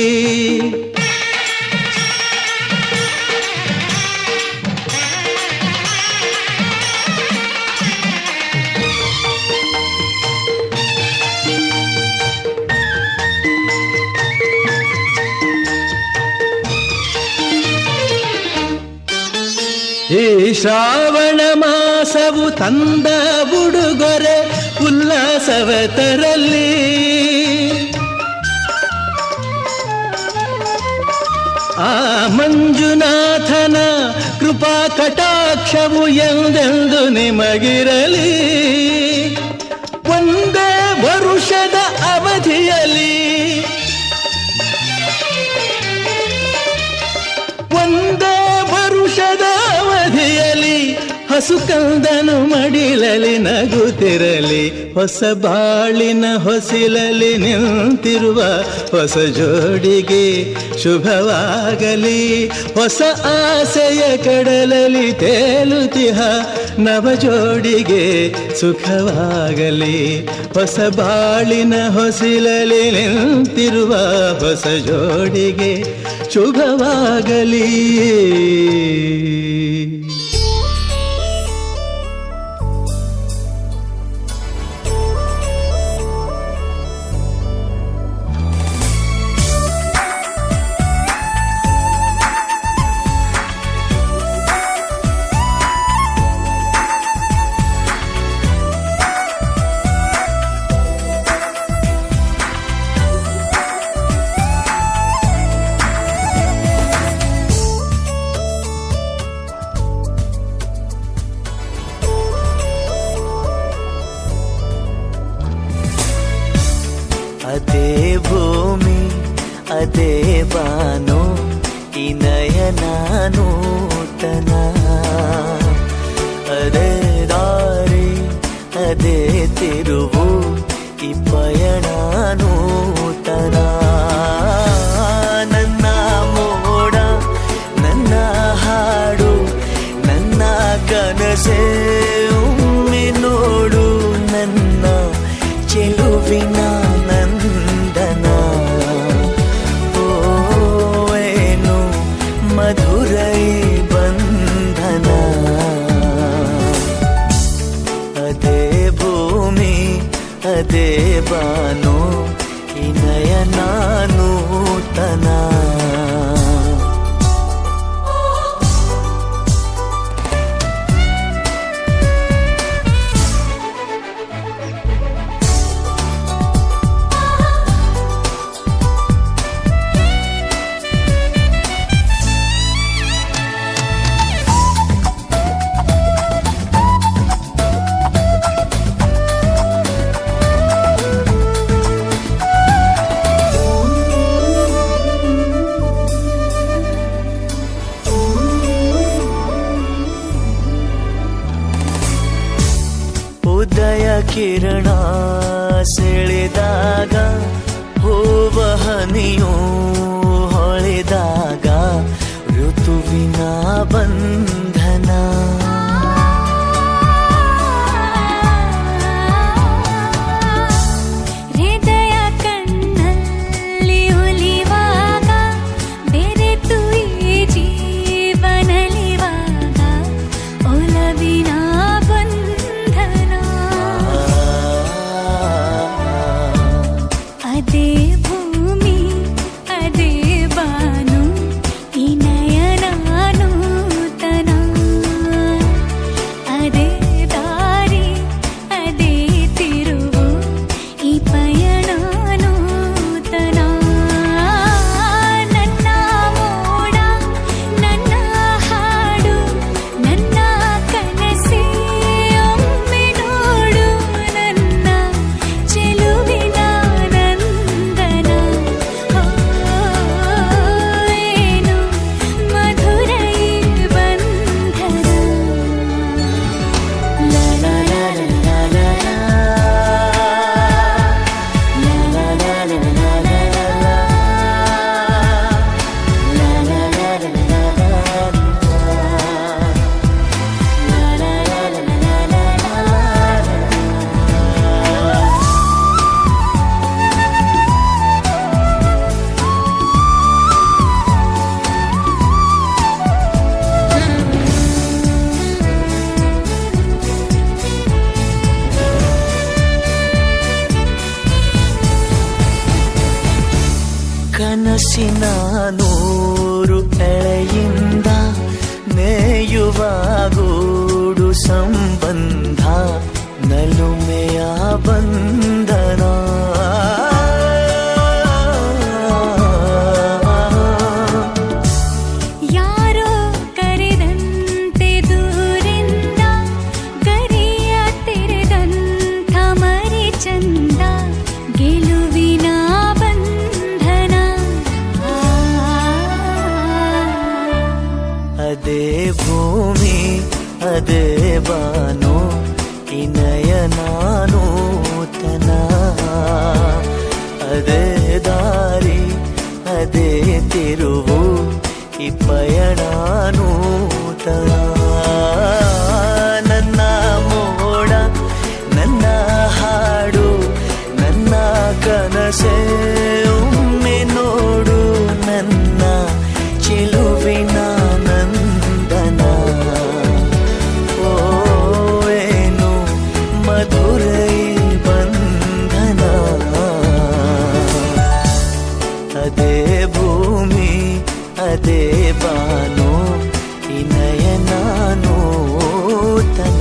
ಈ ಶ್ರಾವಣ ಮಾಸವು ತಂದ ಉಡುಗೊರೆ ಉಲ್ಲಾಸವ ತರಲಿ. ಆ ಮಂಜುನಾಥನ ಕೃಪಾ ಕಟಾಕ್ಷವು ಎಂದೆಂದು ನಿಮಗಿರಲಿ. ಒಂದೇ ವರುಷದ ಅವಧಿಯಲ್ಲಿ, ಒಂದೇ ವರುಷದ ಅವಧಿಯಲ್ಲಿ ಹಸುಕಂದನು ಮಡಿಲಲಿ ನಗುತ್ತಿರಲಿ. ಹೊಸ ಬಾಳಿನ ಹೊಸಿಲಲ್ಲಿ ನಿಂತಿರುವ ಹೊಸ ಜೋಡಿಗೆ ಶುಭವಾಗಲಿ. ಹೊಸ ಆಸೆಯ ಕಡಲಲ್ಲಿ ತೇಲುತಿಹ ನವ ಜೋಡಿಗೆ ಸುಖವಾಗಲಿ. ಹೊಸ ಬಾಳಿನ ಹೊಸಿಲಲ್ಲಿ ನಿಂತಿರುವ ಹೊಸ ಜೋಡಿಗೆ ಶುಭವಾಗಲಿ. ಅದೇ ಭೂಮಿ ಅದೇ ಬಾನು ಈ ನಯನ ನೂತನ. ಅದೇ ದಾರಿ ಅದೇ ತಿರುವು ಈ ಪಯಣ ನೂತನ. ನನ್ನ ಮೋಡ ನನ್ನ ಹಾಡು ನನ್ನ ಕನಸೆ ಒಮ್ಮೆ ನೋಡು ನನ್ನ ಚೆಲುವಿನ ನಂದನ ಓ ಏನು ಮಧುರೈ ಬಂಧನ ಅದೇ ಭೂಮಿ ಅದೇ ಬಾನು ಈ ನಯನ ನೂತನ ಉದಯ ಕಿರಣ ಸೆಳೆದಾಗ ಹೂವ ಹನಿಯು ಹೊಳೆದಾಗ ಋತುವಿನ ಬಂಧನ ಹೃದಯ ಕಣ್ಣಲ್ಲಿ ಒಲಿವಾಗ ಬೆರೆತು ಈ ಜೀವನಲಿವಾಗ ಒಲವಿನ ಬಂಧನ ಅದೇ ಭೂಮಿ ಅದೇ ಬಾನು ಈ ನಯನ ನೂತನ ಅದೇ ದಾರಿ ಅದೇ ತಿರುವು ಈ ಪಯಣ ನೂತನ ನನ್ನ ಮೋಡ ನನ್ನ ಹಾಡು ನನ್ನ ಕನಸೆ ಒಮ್ಮೆ ನೋಡು ನನ್ನ ಚೆಲುವಿನ ನಂದನ ಏನು ಮಧುರೈ ಬಂಧನ ಲಾ ಲಾ ಲಾ ಲಾ ಲಾ ಲಾ ಲಾ ಲಾ ಲಾ ಲಾ ಲಾ ಲಾ ಕನಸಿನ ನೂರು ಎಳೆಯಿಂದ ನೇಯುವ ಗೂಡು ಸಂಬಂಧ ನಲುಮೆಯ ಬಂಧನ ಯಾರೋ ಕರೆದಂತೆ ದೂರಿಂದ ಗರಿಯ ತೆರೆದಂಥ ಮರಿ ಚಂದ ಗೆಲುವಿನ ಬಂಧನ ಅದೇ ಭೂಮಿ ಅದೇ ಬಾನು ಈ ನಯನ ನೂತನ ಅದೇ ದಾರಿ ಅದೇ ತಿರುವು ಈ ಪಯಣ ನೂತನ ನನ್ನ ಮೋಡ ನನ್ನ ಹಾಡು ನನ್ನ ಕನಸೆ ಒಮ್ಮೆ ನೋಡು ನನ್ನ ಚೆಲುವಿನ ನಂದನ ಓ ಏನು ಮಧುರೈ ಬಂಧನ ಅದೇ ಭೂಮಿ ಅದೇ ಬಾನು ಈ ನಯನ ನೂತನ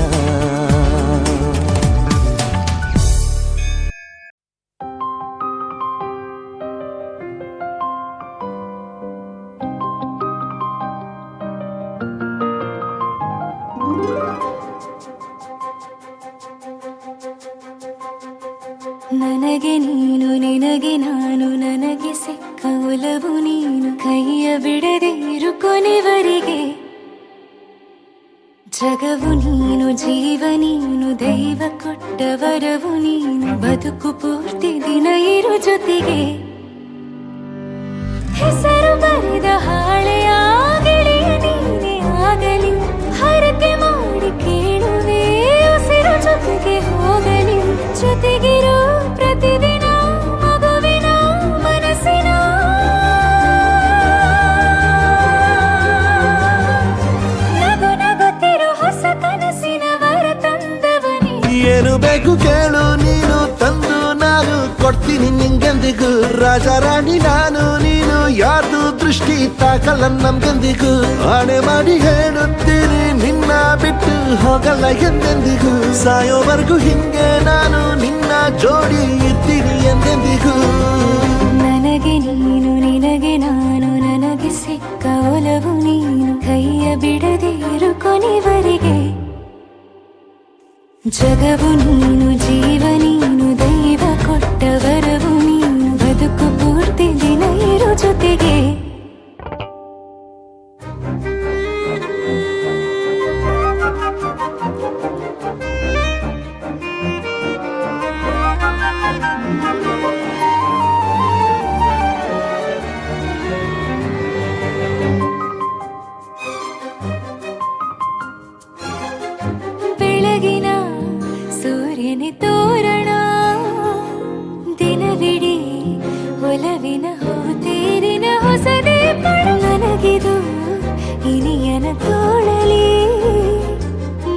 ನನಗೆ ನೀನು ನಿನಗೆ ನಾನು ನನಗೆ ಸಿಕ್ಕ ಒಲವು ನೀನು ಕೈಯ ಬಿಡದೆ ಇರು ಕೊನೆವರೆಗೆ ಜಗವು ನೀನು ಜೀವ ನೀನು ದೈವ ಕೊಟ್ಟ ವರವು ನೀನು ಬದುಕು ಪೂರ್ತಿ ದಿನ ಇರು ಜೊತೆಗೆ ಹೆಸರು ಬರೆದ ಹಾಳೆಯ ಗೆಳೆಯ ನೀನೇ ಆಗಲಿ ಹರಕೆ ಮಾಡಿ ಕೇಳು ಜೊತೆಗಿರೋ ಪ್ರತಿದಿನ ಮಗುವಿನ ಮನಸ್ಸಿನ ನಗು ನಗುತ್ತಿರೋ ಹೊಸ ಕನಸಿನ ವರ ತಂದವನೇ. ಏನು ಬೇಕು ಕೇಳು ನೀನು ತಂದು ನಾನು ಕೊಡ್ತೀನಿ ನಿಂಗೆಂದಿಗೂ ರಾಜ ರಾಣಿ ನಾನು ನೀನು ಯಾರ್ದು ದೃಷ್ಟಿ ತಾಕಲ್ಲ ನಮ್ಗೆಂದಿಗೂ ಆಣೆ ಮಾಡಿ ಹೇಳುತ್ತೀನಿ ನಿನ್ನ ಬಿಟ್ಟು ಹೋಗಲ್ಲ ಎಂದೆಂದಿಗೂ ಸಾಯೋವರೆಗೂ ಹಿಂಗೆ ನಾನು ನಿನ್ನ ಜೋಡಿ ಇರ್ತೀನಿ ಎಂದೆಂದಿಗೂ. ನನಗೆ ನೀನು ನಿನಗೆ ನಾನು ನನಗೆ ಸಿಕ್ಕ ಒಲವು ನೀನು ಕೈಯ ಬಿಡದೆ ಇರು ಕೊನೆವರೆಗೆ. ಜಗವು ನೀನು ಜೀವ ನೀನು ದೈವ ಕೊಟ್ಟ ವರವು ನೀನು ಬದುಕು ಪೂರ್ತಿ ದಿನ ಇರು ಜೊತೆಗೆ. ಬೆಳಗಿನ ಸೂರ್ಯನ ತೋರಣ ದಿನವಿಡೀ ಒಲವಿನ ಹೂತೇರಿನ ಹೊಸದೇ ಪಡ ನನಗಿದು ಇನಿಯನ ತೋಳಲಿ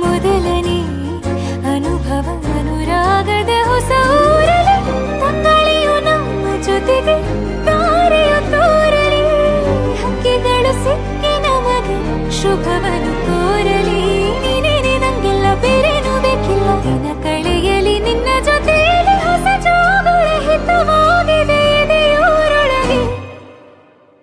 ಮೊದಲನೇ ಅನುಭವ ಅನುರಾಗದ ಹೊಸ ಊರಲಿ ತಂಗಳಿಯು ನಮ್ಮ ಜೊತೆಗೆ ತಾರೆಯು ತೋರಲಿ ಹಕ್ಕಿಗಳು ಸಿಕ್ಕಿ ನಮಗೆ ಶುಭವನ್ನು ಕೋರಲಿ. ಬೇರೇನು ಬೇಕಿಲ್ಲ ದಿನ ಕಳೆಯಲಿ ನಿನ್ನ ಜೊತೆಯಲ್ಲಿ ಹೊಸ ಜೋಗುಳ ಹಿತವಾಗಿದೆ ಎದೆಯೋರೊಳಗೆ.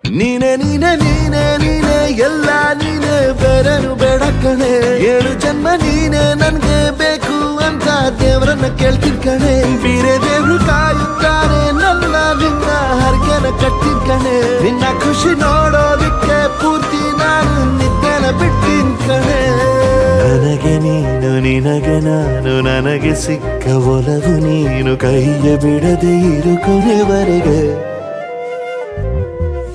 ನೀನೆ ನೀನೆ ನೀನೆ ನೀನೆ ಎಲ್ಲ ನೀನೆ ಬೇರೆನು ಬೇಡ ಕಣೆ. 7 ಜನ್ಮ ನೀನೆ ನನ್ಗೆ ಬೇಕು ಅಂತ ದೇವ್ರನ್ನ ಕೇಳ್ತೀನಿ ಕಣೆ. ಬೇರೆ ದೇವ್ರು ಕಾಯುತ್ತಾರೆ ನನ್ನ ನಿನ್ನ ಹರ್ಗೆನ ಕಟ್ಟಿನ ಕಣೆ. ನಿನ್ನ ಖುಷಿ ನೋಡೋದಿಕ್ಕೆ ಪೂರ್ತಿ ನಾನು ನಿದ್ದೆನ ಬಿಟ್ಟಿನ್ ಕಣೆ. ನನಗೆ ನೀನು ನಿನಗೆ ನಾನು ನನಗೆ ಸಿಕ್ಕ ಒಲವು ನೀನು ಕೈಯ ಬಿಡದೆ ಇರು ಕೊನೆವರೆಗೆ.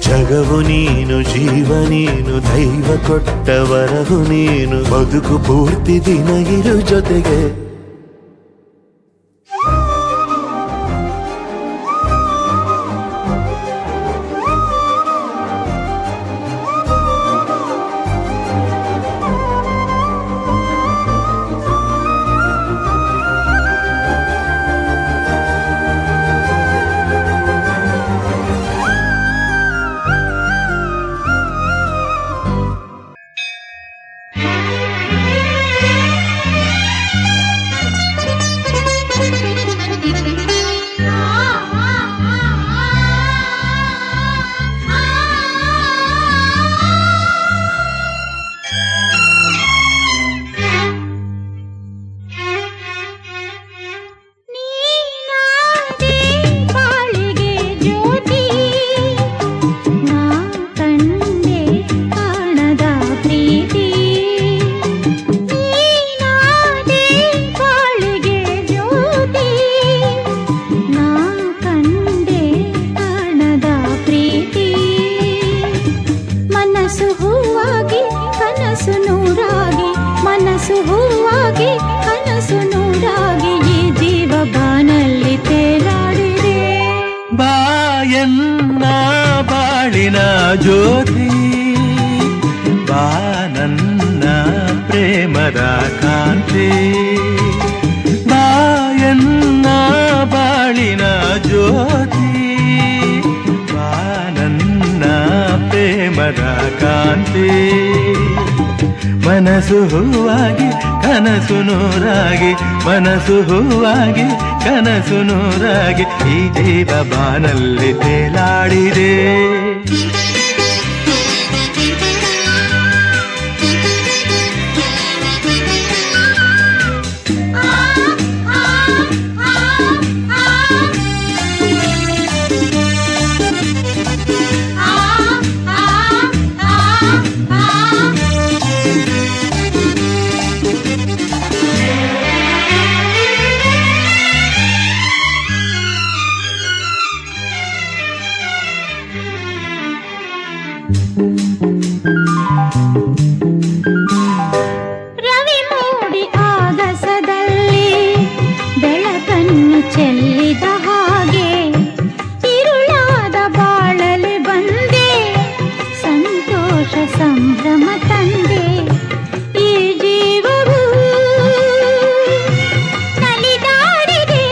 ಜಗವು ನೀನು ಜೀವ ನೀನು ದೈವ ಕೊಟ್ಟ ವರವು ನೀನು ಬದುಕು ಪೂರ್ತಿ ದಿನ ಇರು ಜೊತೆಗೆ. ಜ್ಯೋತಿ ಬಾ ನನ್ನ ಪ್ರೇಮದ ಕಾಂತಿ. ಬಾಯನ್ನ ಬಾಳಿನ ಜ್ಯೋತಿ ಬಾ ನನ್ನ ಪ್ರೇಮದ ಕಾಂತಿ. ಮನಸ್ಸು ಹೂವಾಗಿ ಕನಸು ನೂರಾಗಿ ಮನಸ್ಸು ಹೂವಾಗಿ ಕನಸು ನೂರಾಗಿ ಈ ದೇವ ಬಾನಲ್ಲಿ ತೇಲಾಡಿದೆ. ಚೆಲ್ಲಿದ ಹಾಗೆ ತಿರುಳಾದ ಬಾಳಲಿ ಬಂದೆ ಸಂತೋಷ ಸಂಭ್ರಮ ತಂದೆ ಈ ಜೀವವು ನಲಿದಾಡಿದೆ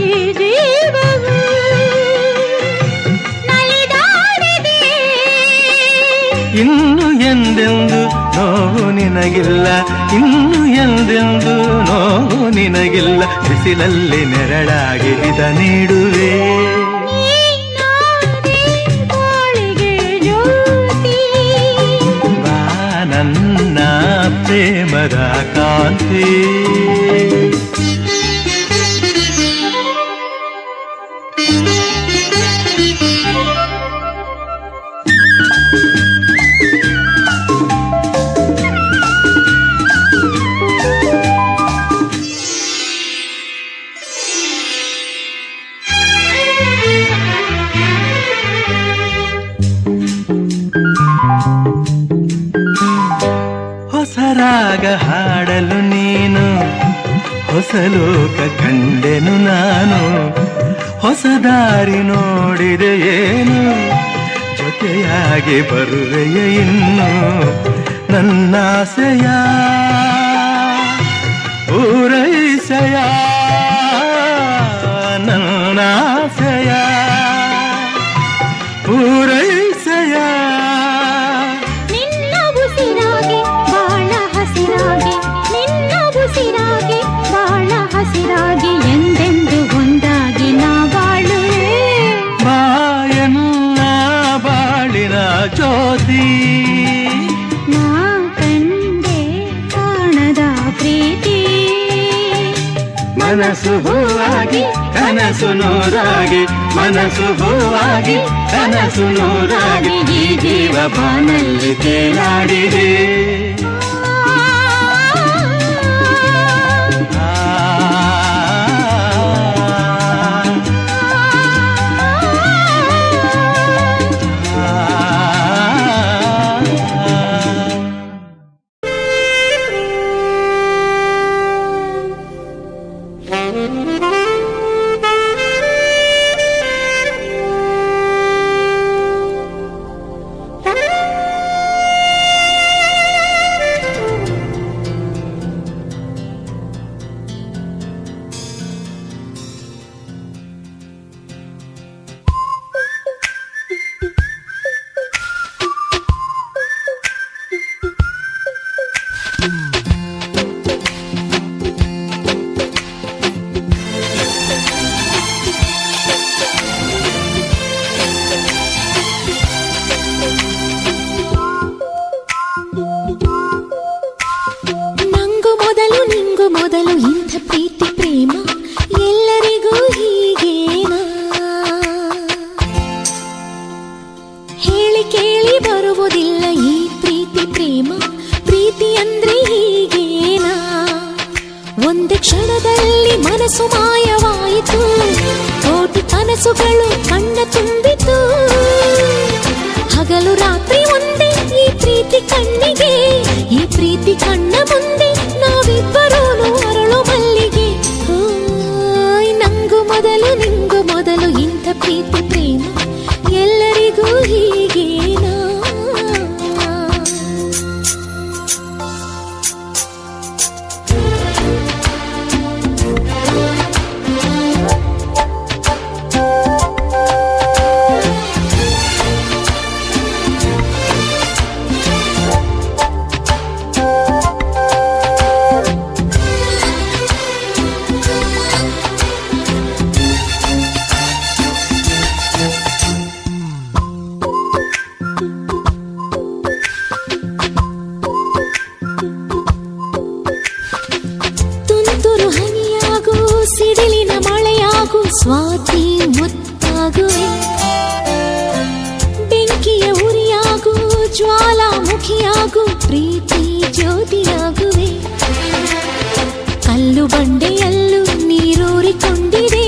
ಈ ಜೀವವು ನಲಿದಾಡಿದೆ ಇನ್ನು ಎಂದೆಂದು ನೋವು ನಿನಗಿಲ್ಲ, ಇನ್ನು ಎಂದೆಂದು ನೋವು ನಿನಗಿಲ್ಲ. ಬಿಸಿಲಲ್ಲಿ ನೆರಳಾಗಿ ಹಿತ ನೀಡುವೆ. ನೀನಾದೆ ಬಾಳಿಗೆ ಜ್ಯೋತಿ ಬಾ ನನ್ನ ಪ್ರೇಮದ ಕಾಂತಿ. ಹೊಸ ರಾಗ ಹಾಡಲು ನೀನು, ಹೊಸ ಲೋಕ ಕಂಡೆನು ನಾನು. ಹೊಸ ದಾರಿ ನೋಡಿದೆ ಏನು, ಜೊತೆಯಾಗಿ ಬರುವೆಯ ಇನ್ನು. ನನ್ನಾಸೆಯ ಪೂರೈಸೆಯ, ನನ್ನಾಸೆಯ ಪೂರೈಸೆಯ. ನಿನ್ನ ಉಸಿರಾಗಿ ಬಾಳ ಹಸಿರಾಗಿ, ನಿನ್ನ ಉಸಿರಾಗಿ ಬಾಳ ಹಸಿರಾಗಿ ಎಂದೆಂದು ಒಂದಾಗಿ ನಾ ಬಾಳುವೆ. ಬಾಯನ್ನ ಬಾಳಿನ ಜ್ಯೋತಿ, ನಾ ಕಂಡೆ ಕಾಣದ ಪ್ರೀತಿ. ಮನಸ್ಸು ಹೂವಾಗಿ ಕನಸು ನೂರಾಗಿ, ಮನಸ್ಸು ಹೂವಾಗಿ ಕನಸು ನೂರಾಗಿ. ಈ ಜೀವ ಬಾನಲ್ಲಿ ತೇಲಾಡಿದೆ. ನಂಗು ಮೊದಲು ನಿಂಗು ಮೊದಲು ಇಂಥ ಪ್ರೀತಿ ಪ್ರೇಮ ಎಲ್ಲರಿಗೂ ಹೀಗೇನಾ? ಹೇಳಿ ಕೇಳಿ ಬರುವುದಿಲ್ಲ ಈ ಪ್ರೀತಿ ಪ್ರೇಮ, ಪ್ರೀತಿ ಅಂದ್ರೆ ಹೀಗೇನಾ? ಒಂದು ಕ್ಷಣದಲ್ಲಿ ಮನಸ್ಸು ಮಾಯವಾಯಿತು, ಕೋಟಿ ಕನಸುಗಳು ಕಣ್ಣ ತುಂಬಿತು. ಹಗಲು ರಾತ್ರಿ ಒಂದೇ ಈ ಪ್ರೀತಿ ಕಣ್ಣಿಗೆ, ಈ ಪ್ರೀತಿ ಕಣ್ಣ ಮುಂದೆ ನಾವಿಬ್ಬರೂ ಅರಳು ಮಲ್ಲಿಗೆ. ನಂಗು ಮೊದಲು ನಿಂಗು ಮೊದಲು ಇಂಥ ಪ್ರೀತಿ ಪ್ರೇಮ ಎಲ್ಲರಿಗೂ ಹೀಗೇನಾ? ಸ್ವಾತಿ ಮುತ್ತಾಗುವೆ, ಬೆಂಕಿಯ ಉರಿಯಾಗು ಜ್ವಾಲಾಮುಖಿಯಾಗು, ಪ್ರೀತಿ ಜ್ಯೋತಿಯಾಗುವೆ. ಕಲ್ಲು ಬಂಡೆಯಲ್ಲೂ ನೀರೂರಿಕೊಂಡಿದೆ,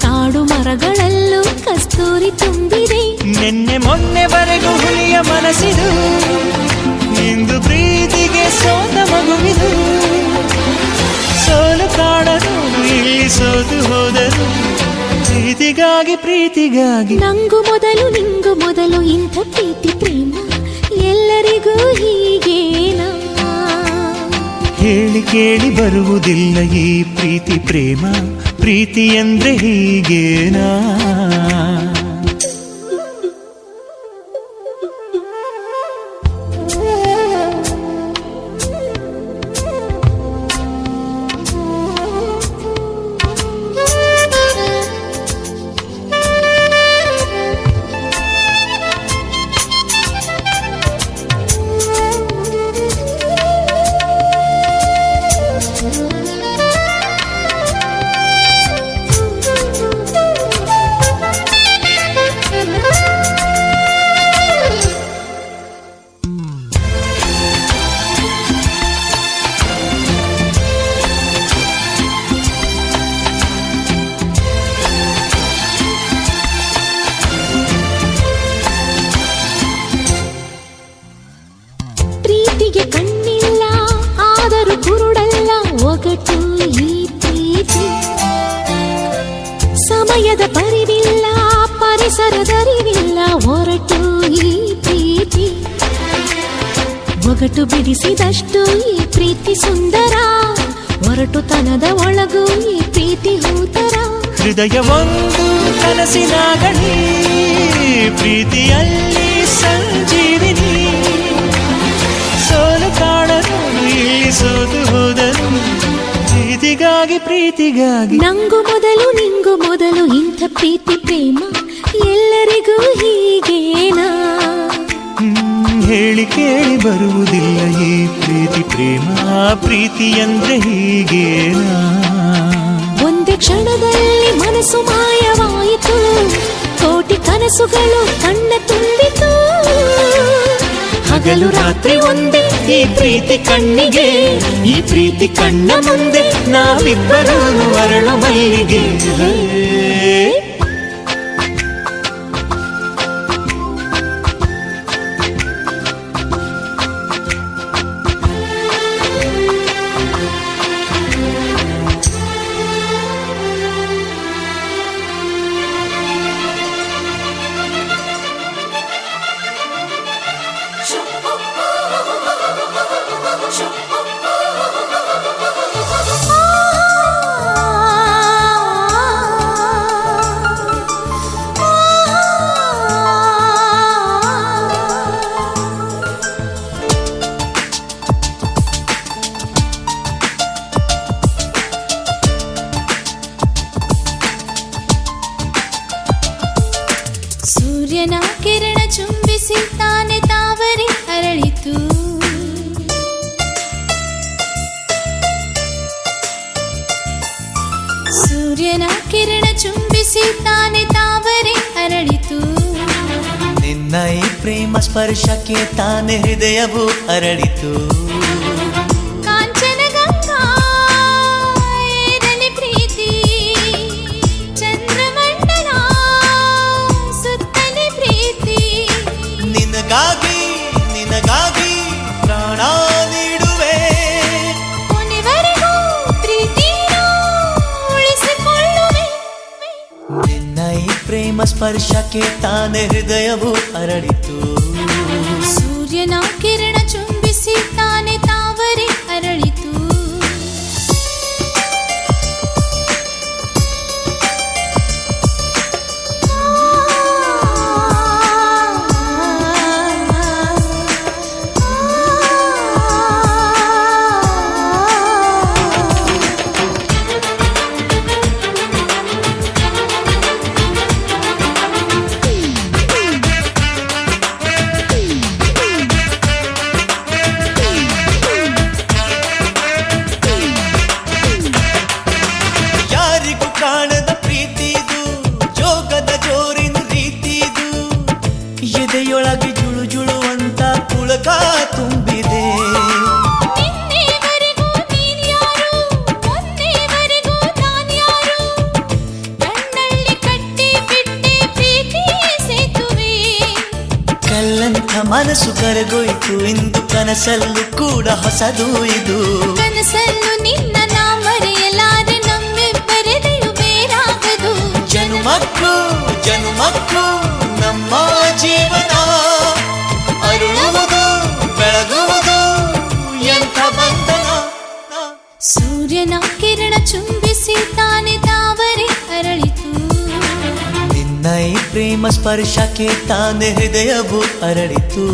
ಕಾಡು ಮರಗಳಲ್ಲೂ ಕಸ್ತೂರಿ ತುಂಬಿದೆ. ನಿನ್ನೆ ಮೊನ್ನೆವರೆಗೂ ಹುಲಿಯ ಮನಸ್ಸಿದು, ಇಂದು ಪ್ರೀತಿಗೆ ಸೋತ ಮಗುವಿದು. ಸೋಲು ಕಾಡಲು ಪ್ರೀತಿಗಾಗಿ ಪ್ರೀತಿಗಾಗಿ ನಂಗು ಮೊದಲು ನಿಂಗು ಮೊದಲು ಇಂಥ ಪ್ರೀತಿ ಪ್ರೇಮ ಎಲ್ಲರಿಗೂ ಹೀಗೇನಾ ಹೇಳಿ ಕೇಳಿ ಬರುವುದಿಲ್ಲ ಈ ಪ್ರೀತಿ ಪ್ರೇಮ ಪ್ರೀತಿ ಅಂದ್ರೆ ಹೀಗೇನಾ ಪ್ರೀತಿಗೆ ಕಣ್ಣಿಲ್ಲ ಆದರೂ ಕುರುಡಲ್ಲ ಒಗಟು ಈ ಪ್ರೀತಿ ಸಮಯದ ಪರಿವಿಲ್ಲ ಪರಿಸರದರಿವಿಲ್ಲ ಹೊರಟು ಈ ಪ್ರೀತಿ ಒಗಟು ಬಿಡಿಸಿದಷ್ಟು ಈ ಪ್ರೀತಿ ಸುಂದರ ಹೊರಟುತನದ ಒಳಗೂ ಈ ಪ್ರೀತಿ ಹೂತರ ಹೃದಯ ಒಂದು ಕನಸಿನ ಗಣಿ ಪ್ರೀತಿಯಲ್ಲಿ ಸಂಜೀವಿನಿ ಸೋಲು ಕಾಣಲು ಇಲ್ಲಿ ಸೋತು ಹೋದರು ಪ್ರೀತಿಗಾಗಿ ಪ್ರೀತಿಗಾಗಿ ನಂಗು ಮೊದಲು ನಿಂಗು ಮೊದಲು ಇಂಥ ಪ್ರೀತಿ ಪ್ರೇಮ ಎಲ್ಲರಿಗೂ ಹೀಗೇನಾ ಹೇಳಿ ಕೇಳಿ ಬರುವುದಿಲ್ಲ ಈ ಪ್ರೀತಿ ಪ್ರೇಮ ಪ್ರೀತಿ ಅಂದ್ರೆ ಹೀಗೇನಾ ಒಂದೇ ಕ್ಷಣದಲ್ಲಿ ಮನಸ್ಸು ಮಾಯವಾಯಿತು ಕೋಟಿ ಕನಸುಗಳು ಕಣ್ಣ ತುಂಬಿತು ಹಗಲು ರಾತ್ರಿ ಒಂದೇ ಈ ಪ್ರೀತಿ ಕಣ್ಣಿಗೆ ಈ ಪ್ರೀತಿ ಕಣ್ಣ ಮುಂದೆ ನಾವಿಬ್ಬರೂ ಅರಳು ಮಲ್ಲಿಗೆ ಸೂರ್ಯನ ಕಿರಣ ಚುಂಬಿಸಿ ತಾನೆ ತಾವರೆ ಅರಳಿತು ಸೂರ್ಯನ ಕಿರಣ ಚುಂಬಿಸಿ ತಾನೆ ತಾವರೆ ಅರಳಿತು ನಿನ್ನ ಈ ಪ್ರೇಮ ಸ್ಪರ್ಶಕ್ಕೆ ತಾನೆ ಹೃದಯವು ಅರಳಿತು ಕಾಂಚನ ಗಂಗಾ ಏರಲಿ ಪ್ರೀತಿ ಚಂದ್ರಮಂಡಲ ಸುತ್ತಲಿ ಪ್ರೀತಿ ನಿನಗಾಗಿ ನಿನಗಾಗಿ ಪ್ರಾಣ ನೀಡುವೆ ಕೊನೆವರೆಗೂ ಪ್ರೀತಿನ ಉಳಿಸಿಕೊಳ್ಳುವೆ ನಿನ್ನ ಈ ಪ್ರೇಮ ಸ್ಪರ್ಶಕ್ಕೆ ತಾನೆ ಹೃದಯವು ಅರಳಿತು ಸೂರ್ಯನ ಕಿರಣ ಚುಂಬಿಸಿ ತಾನೆ ತಾವರೆ ಅರಳಿತು ಯಾರಿಗೂ ಕಾಣದ ಪ್ರೀತಿದು ಜೋಗದ ಜೋರಿನ ರೀತಿದು ಎದೆಯೊಳಗೆ ಜುಳು ಜುಳು ಅಂತ ಪುಳಕ ತುಂಬಿದೆ ನಿನ್ನೆವರೆಗೂ ನೀನ್ಯಾರು ಮೊನ್ನೆವರೆಗೂ ನಾನ್ಯಾರು ಕಣ್ಣಲ್ಲಿ ಕಟ್ಟಿ ಬಿಟ್ಟೆ ಪ್ರೀತಿ ಸೇತುವೆ ಕಲ್ಲಂಥ ಮನಸ್ಸು ಕರಗೋಯ್ತು ಇಂದು ಕನಸಲ್ಲೂ ಕೂಡ ಹೊಸದು ಇದು ಕನಸಲ್ಲೂ ನಿನ್ನ ನಾ ಮರೆಯಲಾರೆ ನಮ್ಮಿಬ್ಬರದೆಯು ಬೇರಾಗದು ಜನುಮ ಜನುಮಕ್ಕೂ ಜನುಮಕ್ಕೂ ನಮ್ಮ ಜೀವನ ಅರುಳುವುದು ಬೆಳಗುವುದು ಎಂಥ ಬಂಧನ. ಸೂರ್ಯನ ಕಿರಣ ಚುಂಬಿಸಿ ತಾನೆ ತಾವರೆ ಅರಳಿತು. ನಿನ್ನ ಈ ಪ್ರೇಮ ಸ್ಪರ್ಶಕ್ಕೆ ತಾನೆ ಹೃದಯವು ಅರಳಿತು.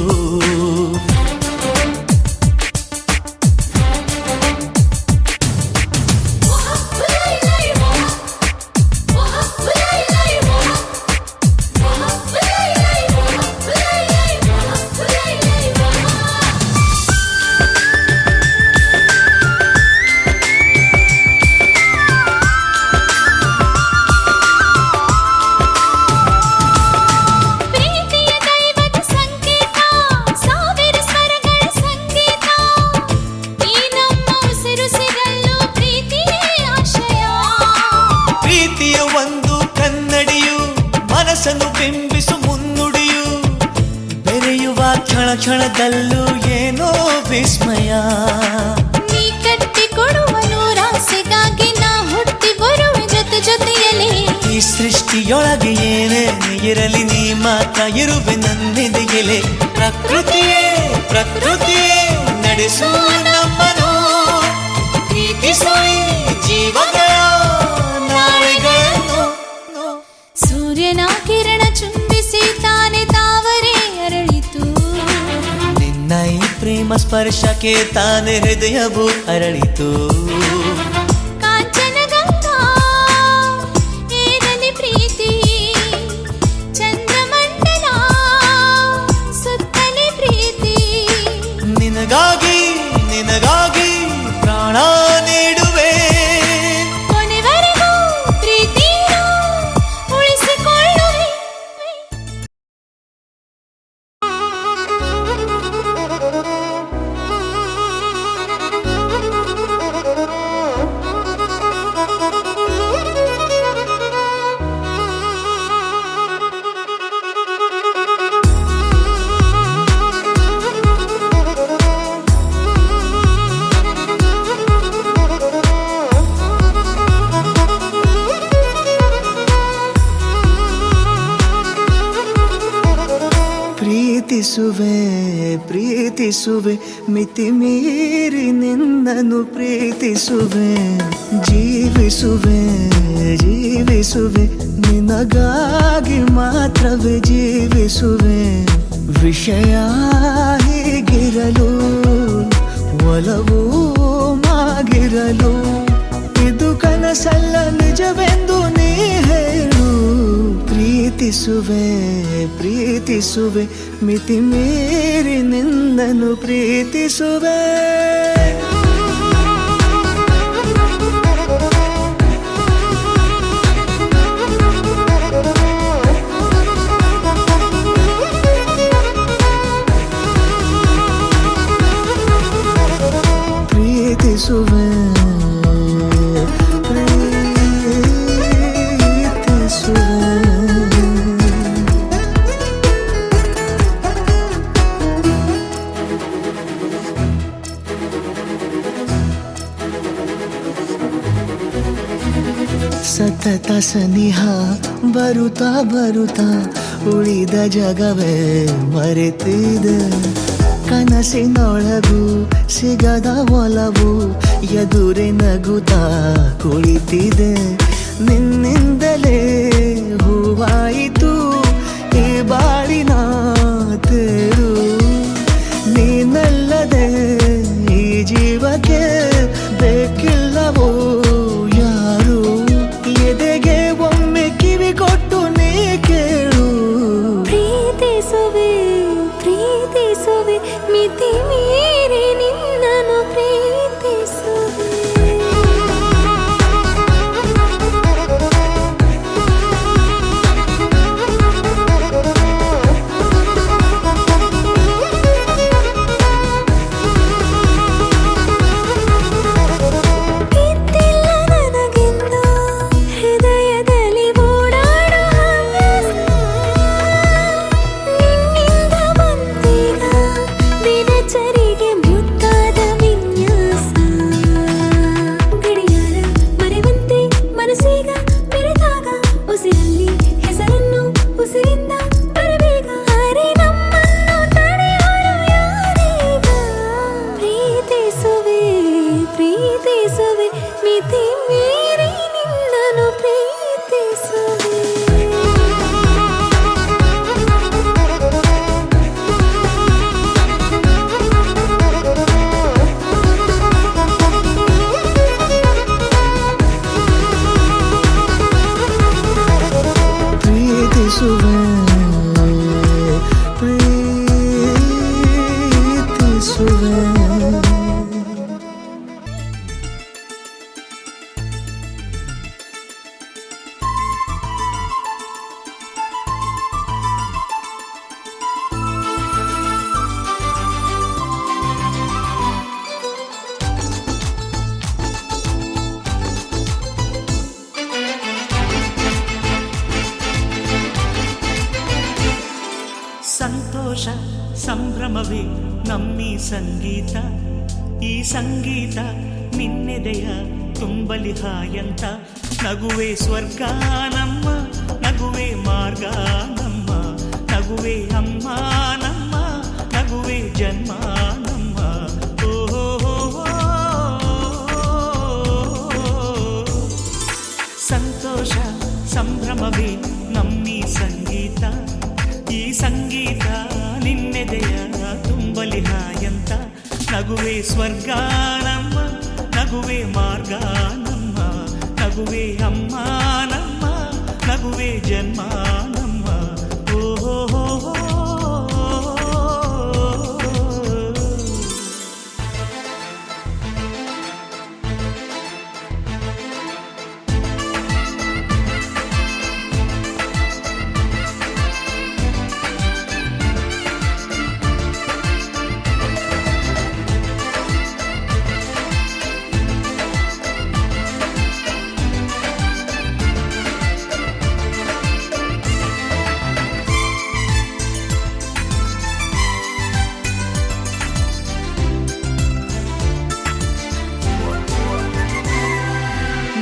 ಬಿಂಬಿಸು ಮುನ್ನುಡಿಯು ಬೆರೆಯುವ ಕ್ಷಣ ಕ್ಷಣದಲ್ಲೂ ಏನೋ ವಿಸ್ಮಯ. ನೀ ಕಟ್ಟಿ ಕೊಡುವ ನೂರಾಸೆಗಾಗಿ ನಾ ಹುಟ್ಟಿ ಬರುವೆ ಜೊತೆ ಜೊತೆಯಲಿ. ಈ ಸೃಷ್ಟಿಯೊಳಗೆ ಏನೇ ಇರಲಿ ನೀ ಮಾತ್ರ ಇರುವೆ ನನ್ನೆದೆಯಲೆ. ಪ್ರಕೃತಿಯೇ ಪ್ರಕೃತಿಯೇ ನಡೆಸು ನಮ್ಮನು ಪ್ರೀತಿಸು ಜೀವಗಳ ನಾಳೆಗಳನ್ನು. ಸೂರ್ಯನ ಕಿರಣ ಚುಂಬಿಸಿ ತಾನೆ ತಾವರೆ ಅರಳಿತು. ನಿನ್ನ ಈ ಪ್ರೇಮ ಸ್ಪರ್ಶಕ್ಕೆ ತಾನೆ ಹೃದಯವು ಅರಳಿತು. ಕಾಂಚನ ಗಂಗಾ ಏರಲಿ ಪ್ರೀತಿ, ಚಂದ್ರಮಂಡಲ ಸುತ್ತಲಿ ಪ್ರೀತಿ. ನಿನಗಾಗಿ ನಿನಗಾಗಿ ಪ್ರಾಣ ನೀಡುವೆ. ಕೊನೆವರೆಗೂ ಪ್ರೀತಿಯ ಉಳಿಸಿಕೊಳ್ಳುವೆ. ಪ್ರೀತಿಸುವೆ ಪ್ರೀತಿಸುವೆ ಮಿತಿ ಮೀರಿ ನಿನ್ನನ್ನು ಪ್ರೀತಿಸುವೆ. ಜೀವಿಸುವೆ ಜೀವಿಸುವೆ ನಿನಗಾಗಿ ಮಾತ್ರವೇ ಜೀವಿಸುವೆ. ವಿಷಯ ಹೀಗಿರಲು ಒಲವು ಮಾಗಿರಲು ಇದು ಕನಸಲ್ಲ ನಿಜವೆಂದು ನೀ ಹೇಳು. ಪ್ರೀತಿಸುವೆ ಪ್ರೀತಿಸುವೆ ಮಿತಿ ಮೀರಿ ನಿನ್ನನ್ನು ಪ್ರೀತಿಸುವೆ. ಪ್ರೀತಿಸುವೆ ಸತತ ಸನಿಹ ಬರುತ್ತಾ ಬರುತ್ತಾ ಉಳಿದ ಜಗವೇ ಮರೆತಿದೆ. ಕನಸಿನೊಳಗೂ ಸಿಗದ ಒಲವು ಎದುರೆ ನಗುತ್ತಾ ಕುಳಿತಿದೆ. ನಿನ್ನಿಂದಲೇ ಹೂವಾಯಿತು ಈ ಬಾಳಿನ ತೇರು. ನೀನಲ್ಲದೆ ಈ ಜೀವಕ್ಕೆ ಬೇಕಿಲ್ಲವೋ ಯಾರು. ಎದೆಗೆ ಒಮ್ಮೆ ಕಿವಿ ಕೊಟ್ಟು ನೀ ಕೇಳು. ಪ್ರೀತಿಸುವೆ ಪ್ರೀತಿಸುವೆ ಮಿತಿ ಮೀರಿ ನಿನ್ನನ್ನು ಪ್ರೀತಿಸುವೆ. ಪ್ರೀತಿಸುವೆ ಮಿತಿ ಮೀರಿ ನಿನ್ನನ್ನು ಪ್ರೀತಿಸುವೆ ಪ್ರೀತಿಸುವೆ ಪ್ರೀತಿಸುವೆ. ಸಂತೋಷ ಸಂಭ್ರಮವೇ ನಮ್ಮಿ ಸಂಗೀತ, ಈ ಸಂಗೀತ ನಿನ್ನೆದೆಯ ತುಂಬಲಿ ಹಾಯಂತ. ನಗುವೆ ಸ್ವರ್ಗ ನಮ್ಮ, ನಗುವೆ ಮಾರ್ಗ ನಮ್ಮ, ನಗುವೆ ಅಮ್ಮ ನಮ್ಮ, ನಗುವೆ ಜನ್ಮ ನಮ್ಮ. ಸಂತೋಷ ಸಂಭ್ರಮವೇ ನಮ್ಮಿ ಸಂಗೀತ, ಈ ಸಂಗೀತ ನಿನ್ನೆದೆಯ ತುಂಬಲಿ ಹಾಯಂತ. ನಗುವೆ ಸ್ವರ್ಗ ನಮ್ಮ, ನಗುವೆ ಮಾರ್ಗ ನಮ್ಮ, ನಗುವೆ ಅಮ್ಮ ನಮ್ಮ, ನಗುವೆ ಜನ್ಮ ನಮ್ಮ.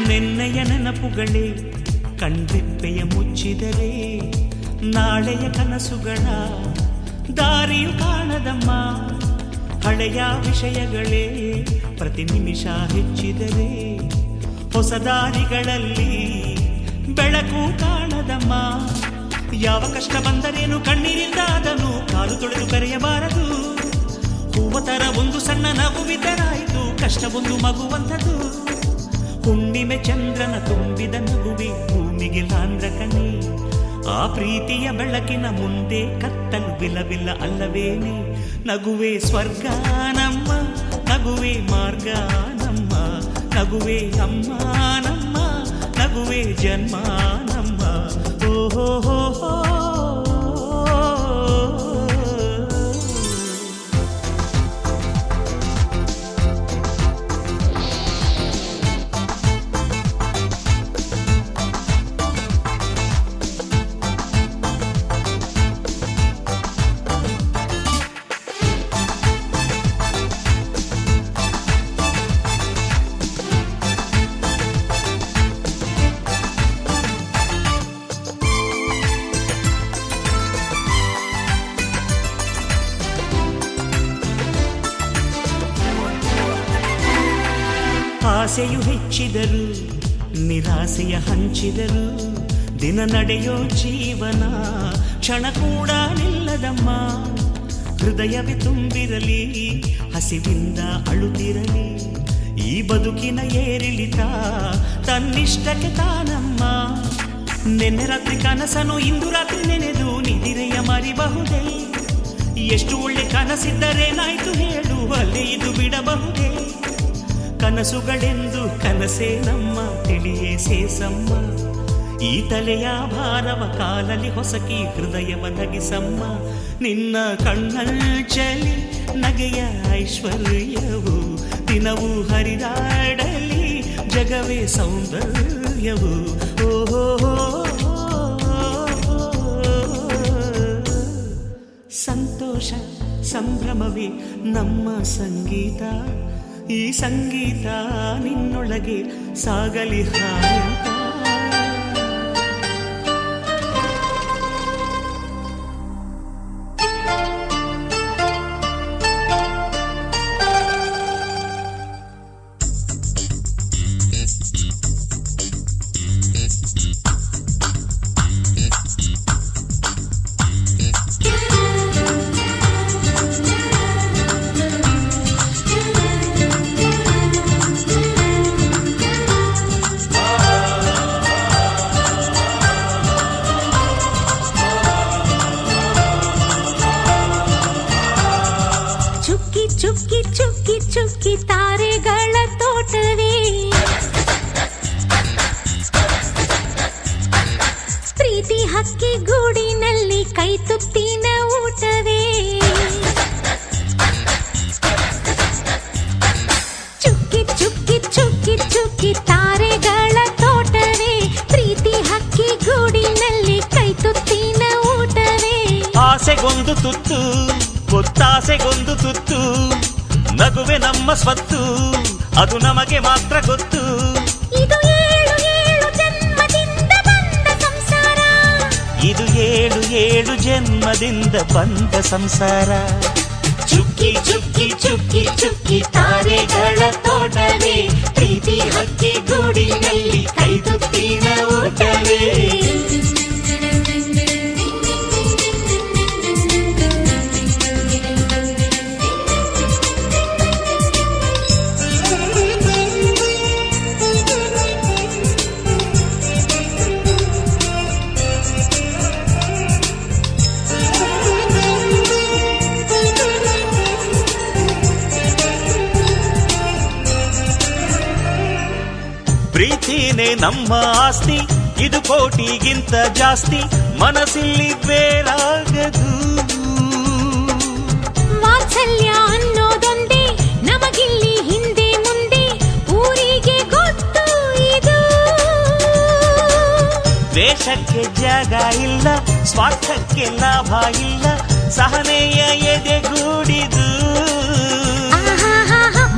ನೆನ್ನೆಯ ನೆನಪುಗಳೇ ಕಣ್ಬಿಪ್ಪೆಯ ಮುಚ್ಚಿದರೆ, ನಾಳೆಯ ಕನಸುಗಳ ದಾರಿಯು ಕಾಣದಮ್ಮ. ಹಳೆಯ ವಿಷಯಗಳೇ ಪ್ರತಿ ನಿಮಿಷ ಹೆಚ್ಚಿದರೆ, ಹೊಸ ದಾರಿಗಳಲ್ಲಿ ಬೆಳಕು ಕಾಣದಮ್ಮ. ಯಾವ ಕಷ್ಟ ಬಂದರೇನು ಕಣ್ಣೀರಿಂದ ಅದನ್ನು ಕಾಲು ತೊಳೆದು ಕರೆಯಬಾರದು. ಹೂವ ತರ ಒಂದು ಸಣ್ಣ ನಗುವಿದ್ದರಾಯಿತು, ಕಷ್ಟವೊಂದು ಮಗುವಂಥದ್ದು. ಹುಣ್ಣಿಮೆ ಚಂದ್ರನ ತುಂಬಿದ ನಗುವೆ ಭೂಮಿಗೆ ಲಾಂದ್ರ ಕಣೆ, ಆ ಪ್ರೀತಿಯ ಬೆಳಕಿನ ಮುಂದೆ ಕತ್ತಲು ಬಿಲವಿಲ್ಲ ಅಲ್ಲವೇನೆ. ನಗುವೆ ಸ್ವರ್ಗ ನಮ್ಮ, ನಗುವೆ ಮಾರ್ಗ ನಮ್ಮ, ನಗುವೆ ಅಮ್ಮ ನಮ್ಮ, ನಗುವೆ ಜನ್ಮ ನಮ್ಮ. ಓಹೋ ಆಸೆಯು ಹೆಚ್ಚಿದರು, ನಿರಾಸೆಯ ಹಂಚಿದರು, ದಿನ ನಡೆಯೋ ಜೀವನ ಕ್ಷಣ ಕೂಡ ನಿಲ್ಲದಮ್ಮ. ಹೃದಯವೇ ತುಂಬಿರಲಿ, ಹಸಿವಿಂದ ಅಳುತ್ತಿರಲಿ, ಈ ಬದುಕಿನ ಏರಿಳಿತ ತನ್ನಿಷ್ಟಕ್ಕೆ ತಾನಮ್ಮ. ನೆನ್ನೆ ರಾತ್ರಿ ಕನಸನು ಇಂದು ರಾತ್ರಿ ನೆನೆದು ನಿದಿರೆಯ ಮರಿಬಹುದೇ? ಎಷ್ಟು ಒಳ್ಳೆ ಕನಸಿದ್ದರೇನಾಯ್ತು ಹೇಳು, ಅಲ್ಲೇ ಇದು ಬಿಡಬಹುದೇ? ಕನಸುಗಳೆಂದು ಕನಸೇ ನಮ್ಮ ತಿಳಿಯೇ ಸೇಸಮ್ಮ. ಈ ತಲೆಯ ಭಾರವ ಕಾಲಲ್ಲಿ ಹೊಸಕಿ ಹೃದಯವ ನಗಿಸಮ್ಮ. ನಿನ್ನ ಕಣ್ಣಂಚಲಿ ನಗೆಯ ಐಶ್ವರ್ಯವು ದಿನವೂ ಹರಿದಾಡಲಿ, ಜಗವೇ ಸೌಂದರ್ಯವು. ಓಹೋ ಸಂತೋಷ ಸಂಭ್ರಮವೇ ನಮ್ಮ ಸಂಗೀತ, ಈ ಸಂಗೀತ ನಿನ್ನೊಳಗೆ ಸಾಗಲಿ ಹಾಯಂತ. ಹಕ್ಕಿ ಗೂಡಿನಲ್ಲಿ ಕೈ ತುತ್ತಿನ ಊಟವೇ ಚುಕ್ಕಿ ಚುಕ್ಕಿ ಚುಕ್ಕಿ ಚುಕ್ಕಿ ತಾರೆಗಳ ತೋಟವೇ ಪ್ರೀತಿ ಹಕ್ಕಿ ಗೂಡಿನಲ್ಲಿ ಕೈ ತುತ್ತಿನ ಊಟವೇ ಆಸೆಗೊಂದು ತುತ್ತು ಗೊತ್ತಾಸೆಗೊಂದು ತುತ್ತು ನಗುವೆ ನಮ್ಮ ಸ್ವತ್ತು ಅದು ನಮಗೆ ಮಾತ್ರ ಗೊತ್ತು ಇದು ಏಳು ಏಳು ಜನ್ಮದಿಂದ ಬಂದ ಸಂಸಾರ ಇದು ಏಳು ಏಳು ಜನ್ಮದಿಂದ ಬಂದ ಸಂಸಾರ ಚುಕ್ಕಿ ಚುಕ್ಕಿ ಚುಕ್ಕಿ ಚುಕ್ಕಿ ತಾರೆಗಳ ತೋಟವೇ ಪ್ರೀತಿ ಹಕ್ಕಿ ಗೂಡಿನಲ್ಲಿ ಕೈ ತುತ್ತಿನ ಊಟವೇ ಪ್ರೀತಿನೇ ನಮ್ಮ ಆಸ್ತಿ ಇದು ಕೋಟಿಗಿಂತ ಜಾಸ್ತಿ ಮನಸ್ಸಿಲ್ಲಿ ಬೇರಾಗದು ವಾತ್ಸಲ್ಯ ಅನ್ನೋದೊಂದೇ ನಮಗಿಲ್ಲಿ ಹಿಂದೆ ಮುಂದೆ ಊರಿಗೆ ಗೊತ್ತು ಇದು ದ್ವೇಷಕ್ಕೆ ಜಾಗ ಇಲ್ಲ ಸ್ವಾರ್ಥಕ್ಕೆ ಲಾಭ ಇಲ್ಲ ಸಹನೆಯ ಎದೆಗೂಡಿದು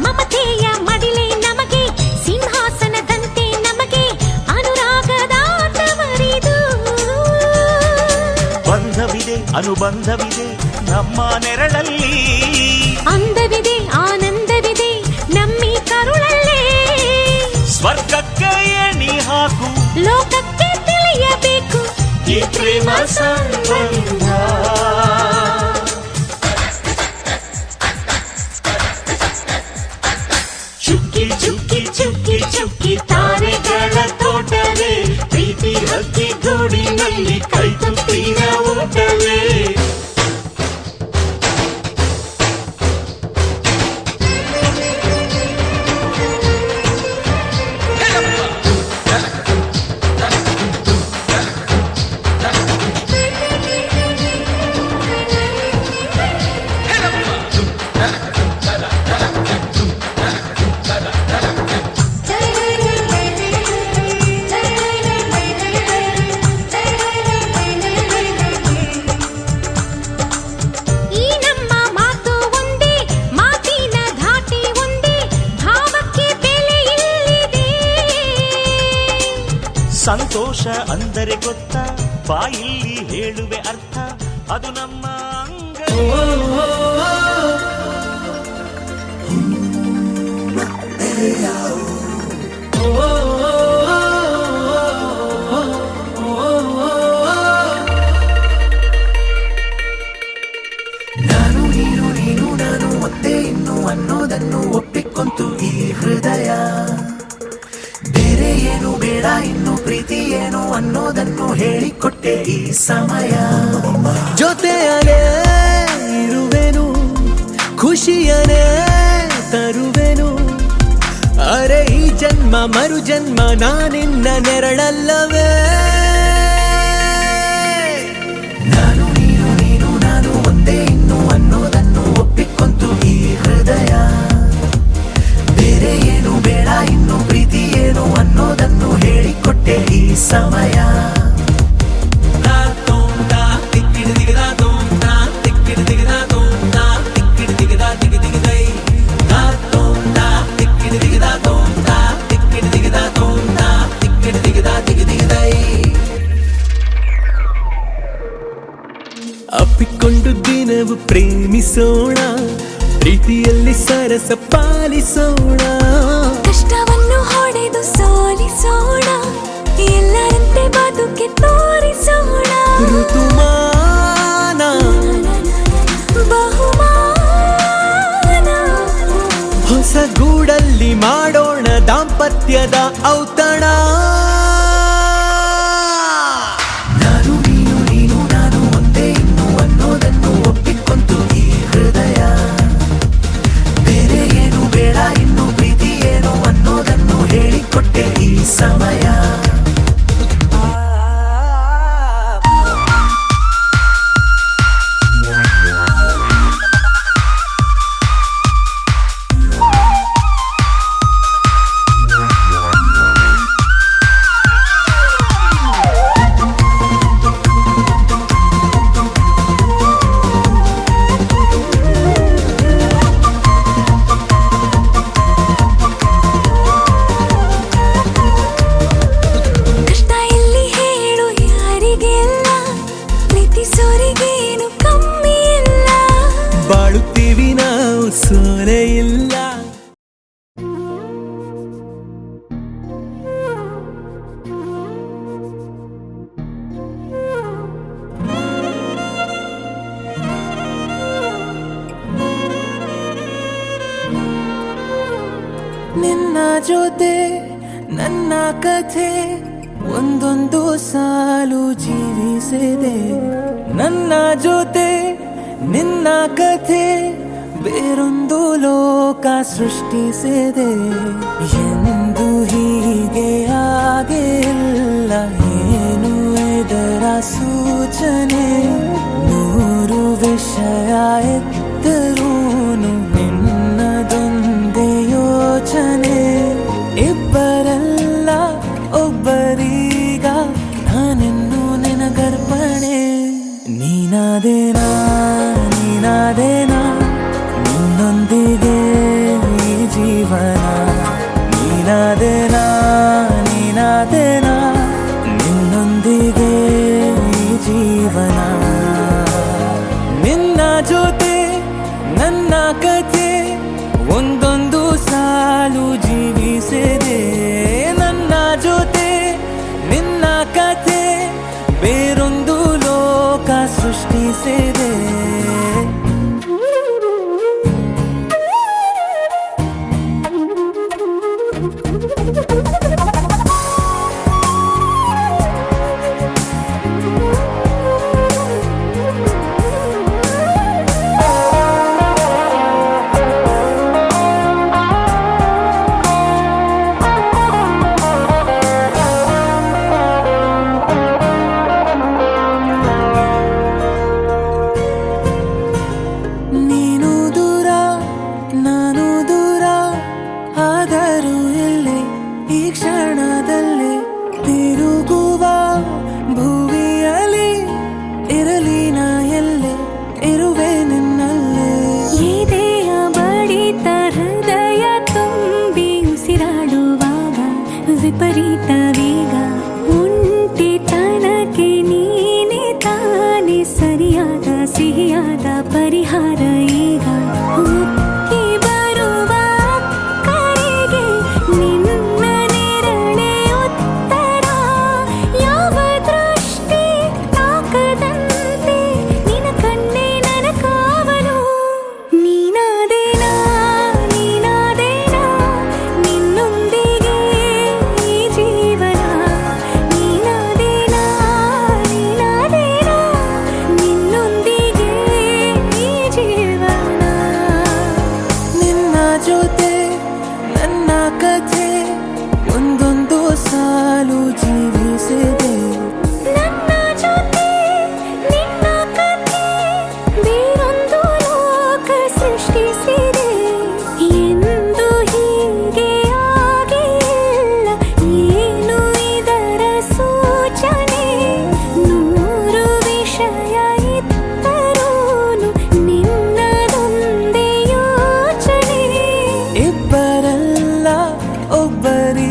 ಮಮತೆಯ ಮಡಿಲೆ ನಮಗೆ ಸಿಂಹಾಸನದಂತೆ ನಮಗೆ ಅನುರಾಗದ ತವರಿದು ಬಂಧವಿದೆ ಅನುಬಂಧವಿದೆ ನಮ್ಮ ನೆರಳಲ್ಲಿ ಅಂದವಿದೆ ಆನಂದವಿದೆ ನಮ್ಮಿ ಕರುಳಲ್ಲೇ ಸ್ವರ್ಗಕ್ಕೆ ಎಣಿ ಹಾಕು ಲೋಕಕ್ಕೆ ತಿಳಿಯಬೇಕು ಈ ಪ್ರೇಮ ಸಂಬಂಧ ಚುಕ್ಕಿ ಚುಕ್ಕಿ ಚುಕ್ಕಿ ಚುಕ್ಕಿ ತಾರೆಗಳ ತೋಟವೇ ಪ್ರೀತಿ ಹಕ್ಕಿ ಗೂಡಿನಲ್ಲಿ ಕೈ ತುತ್ತಿನ ಊಟವೇ ಈ ನಮ್ಮ ಮಾತು ಒಂದೇ ಮಾತಿನ ಧಾಟಿ ಒಂದೇ ಭಾವಕ್ಕೆ ಬೆಲೆ ಇಲ್ಲಿದೆ ಸಂತೋಷ ಅಂದರೆ ಗೊತ್ತಾ ಬಾಯಿಲ್ಲಿ ಹೇಳುವೆ ಅರ್ಥ ಅದು ನಮ್ಮ ಅಂಗ ನಾನು ನೀನು ನೀನು ನಾನು ಮತ್ತೆ ಇನ್ನು ಅನ್ನೋದನ್ನು ಒಪ್ಪಿಕೊಂತು ಈ ಹೃದಯ ಬೇರೆ ಏನು ಬೇಡ ಇನ್ನು ಪ್ರೀತಿ ಏನು ಅನ್ನೋದನ್ನು ಹೇಳಿಕೊಟ್ಟೆ ಈ ಸಮಯ ಜೊತೆಯನೇ ಇರುವೆನು ಖುಷಿಯನೇ ತರುವೆನು ಅರೆ ಈ ಜನ್ಮ ಮರು ಜನ್ಮ ನಾನಿನ್ನ ನೆರಳಲ್ಲವೇ ನಾನು ನೀನು ನೀನು ನಾನು ಒಂದೇ ಇನ್ನು ಅನ್ನೋದನ್ನು ಒಪ್ಪಿಕೊಂತು ಈ ಹೃದಯ ಬೇರೆ ಏನು ಬೇಡ ಇನ್ನು ಪ್ರೀತಿ ಏನು ಅನ್ನೋದನ್ನು ಹೇಳಿಕೊಟ್ಟೆ ಈ ಸಮಯ ಅಪ್ಪಿಕೊಂಡು ದಿನವು ಪ್ರೇಮಿಸೋಣ ಪ್ರೀತಿಯಲ್ಲಿ ಸರಸ ಪಾಲಿಸೋಣ ಕಷ್ಟವನ್ನು ಹೊಡೆದು ಸೋಲಿಸೋಣ ಎಲ್ಲರಂತೆ ಬದುಕೆ ತೋರಿಸೋಣ ಋತುಮಾನ ಬಹುಮಾನ ಹೊಸ ಗೂಡಲ್ಲಿ ಮಾಡೋಣ ದಾಂಪತ್ಯದ ಔತಣ ನಾನು ನೀನು ನೀನು ನಾನು ಒಂದೇ ಇನ್ನು ಅನ್ನೋದನ್ನು ಒಪ್ಪಿಕೊಂತು ಈ ಹೃದಯ ಬೇರೆ ಏನು ಬೇಡ ಇನ್ನು ಪ್ರೀತಿ ಏನು ಅನ್ನೋದನ್ನು ಹೇಳಿಕೊಟ್ಟೆ ಈ ಸಮಯ ನಿನ್ನ ಜೊತೆ ನನ್ನ ಕಥೆ ಒಂದೊಂದು ಸಾಲು ಜೀವಿಸಿದೆ. ನನ್ನ ಜೊತೆ ನಿನ್ನ ಕಥೆ ಬೇರೊಂದು ಲೋಕ ಸೃಷ್ಟಿಸಿದೆ. ಎಂದು ಹೀಗೆ ಆಗಿಲ್ಲ, ಏನು ಇದರ ಸೂಚನೆ? ನೂರು ವಿಷಯ ಎತ್ತರೂನು ನಿನ್ನದೊಂದೇ ಯೋಚನೆ. ಇಬ್ಬರಲ್ಲ ಒಬ್ಬರೀಗ ನಾನೆನ್ನು ನಿನಗರ್ಪಣೆ. ನೀನಾದೇನಾ ನೀನಾದೇನಾ ನಿನ್ನೊಂದಿಗೆ ಈ ಜೀವನ. ನೀನಾದೇನಾ ನೀನಾದೇನಾ ನಿನ್ನೊಂದಿಗೆ ಈ ಜೀವನ. ನಿನ್ನ ಜೊತೆ ನನ್ನ ಕಥೆ ಒಂದೊಂದು ಸಾಲು ಜೀವಿಸಿದೆ. ನನ್ನ ಜೊತೆ ನಿನ್ನ ಕಥೆ ಬೇರೊಂದು ಲೋಕ ಸೃಷ್ಟಿಸಿದೆ. ನೀನು ದೂರ ನಾನು ದೂರ ಆದರೂ ಇಲ್ಲೇ ಈ ಕ್ಷಣದಲ್ಲಿ ತಿರುಗುವ ಭುವಿಯಲ್ಲಿ ಇರಲಿ ನಾ ಎಲ್ಲೇ ಇರುವೆ ನಿನ್ನಲ್ಲೇ. ಎದೆಯ ಬಡಿತ ಹೃದಯ ತುಂಬಿ ಉಸಿರಾಡುವಾಗ ವಿಪರೀತ ವೇಗ. ಒಂಟಿತನಕ್ಕೆ ನೀನೆ ತಾನೆ ಸರಿಯಾದ ಸಿಹಿಯಾದ ಪರಿಹಾರ ಈಗ. ಉಕ್ಕಿ ಬರುವ ಕರೆಗೆ ನಿನ್ನ ನೆರಳೆ ಉತ್ತರ. ಯಾವ ದೃಷ್ಟಿ ತಾಕದಂತೆ ನಿನ್ನ ಕಣ್ಣೆ ನನ್ನ ಕಾವಲು. ನೀನಾದೇನಾ ನೀನಾದೇನಾ ನಿನ್ನೊಂದಿಗೆ ಈ ಜೀವನ. ನೀನಾದೇನಾ ನೀನಾದೇನಾ ನಿನ್ನೊಂದಿಗೆ ಈ ಜೀವನ. ನಿನ್ನ ಜೊತೆ ನನ್ನ ಕಥೆ ಒಂದೊಂದು ಸಾಲು ಜೀವಿಸಿದೆ. ನನ್ನ ಜೊತೆ ನಿನ್ನ ಕಥೆ ಬೇರೊಂದು ಲೋಕ ಸೃಷ್ಟಿಸಿದೆ. ಎಂದು ಹೀಗೆ ಆಗಿಲ್ಲ, ಏನು ಇದರ ಸೂಚನೆ? ನೂರು ವಿಷಯ ಇತ್ತರೂನು ನಿನ್ನದೊಂದೇ ಯೋಚನೆ. ಇಬ್ಬರಲ್ಲ ಒಬ್ಬರಿ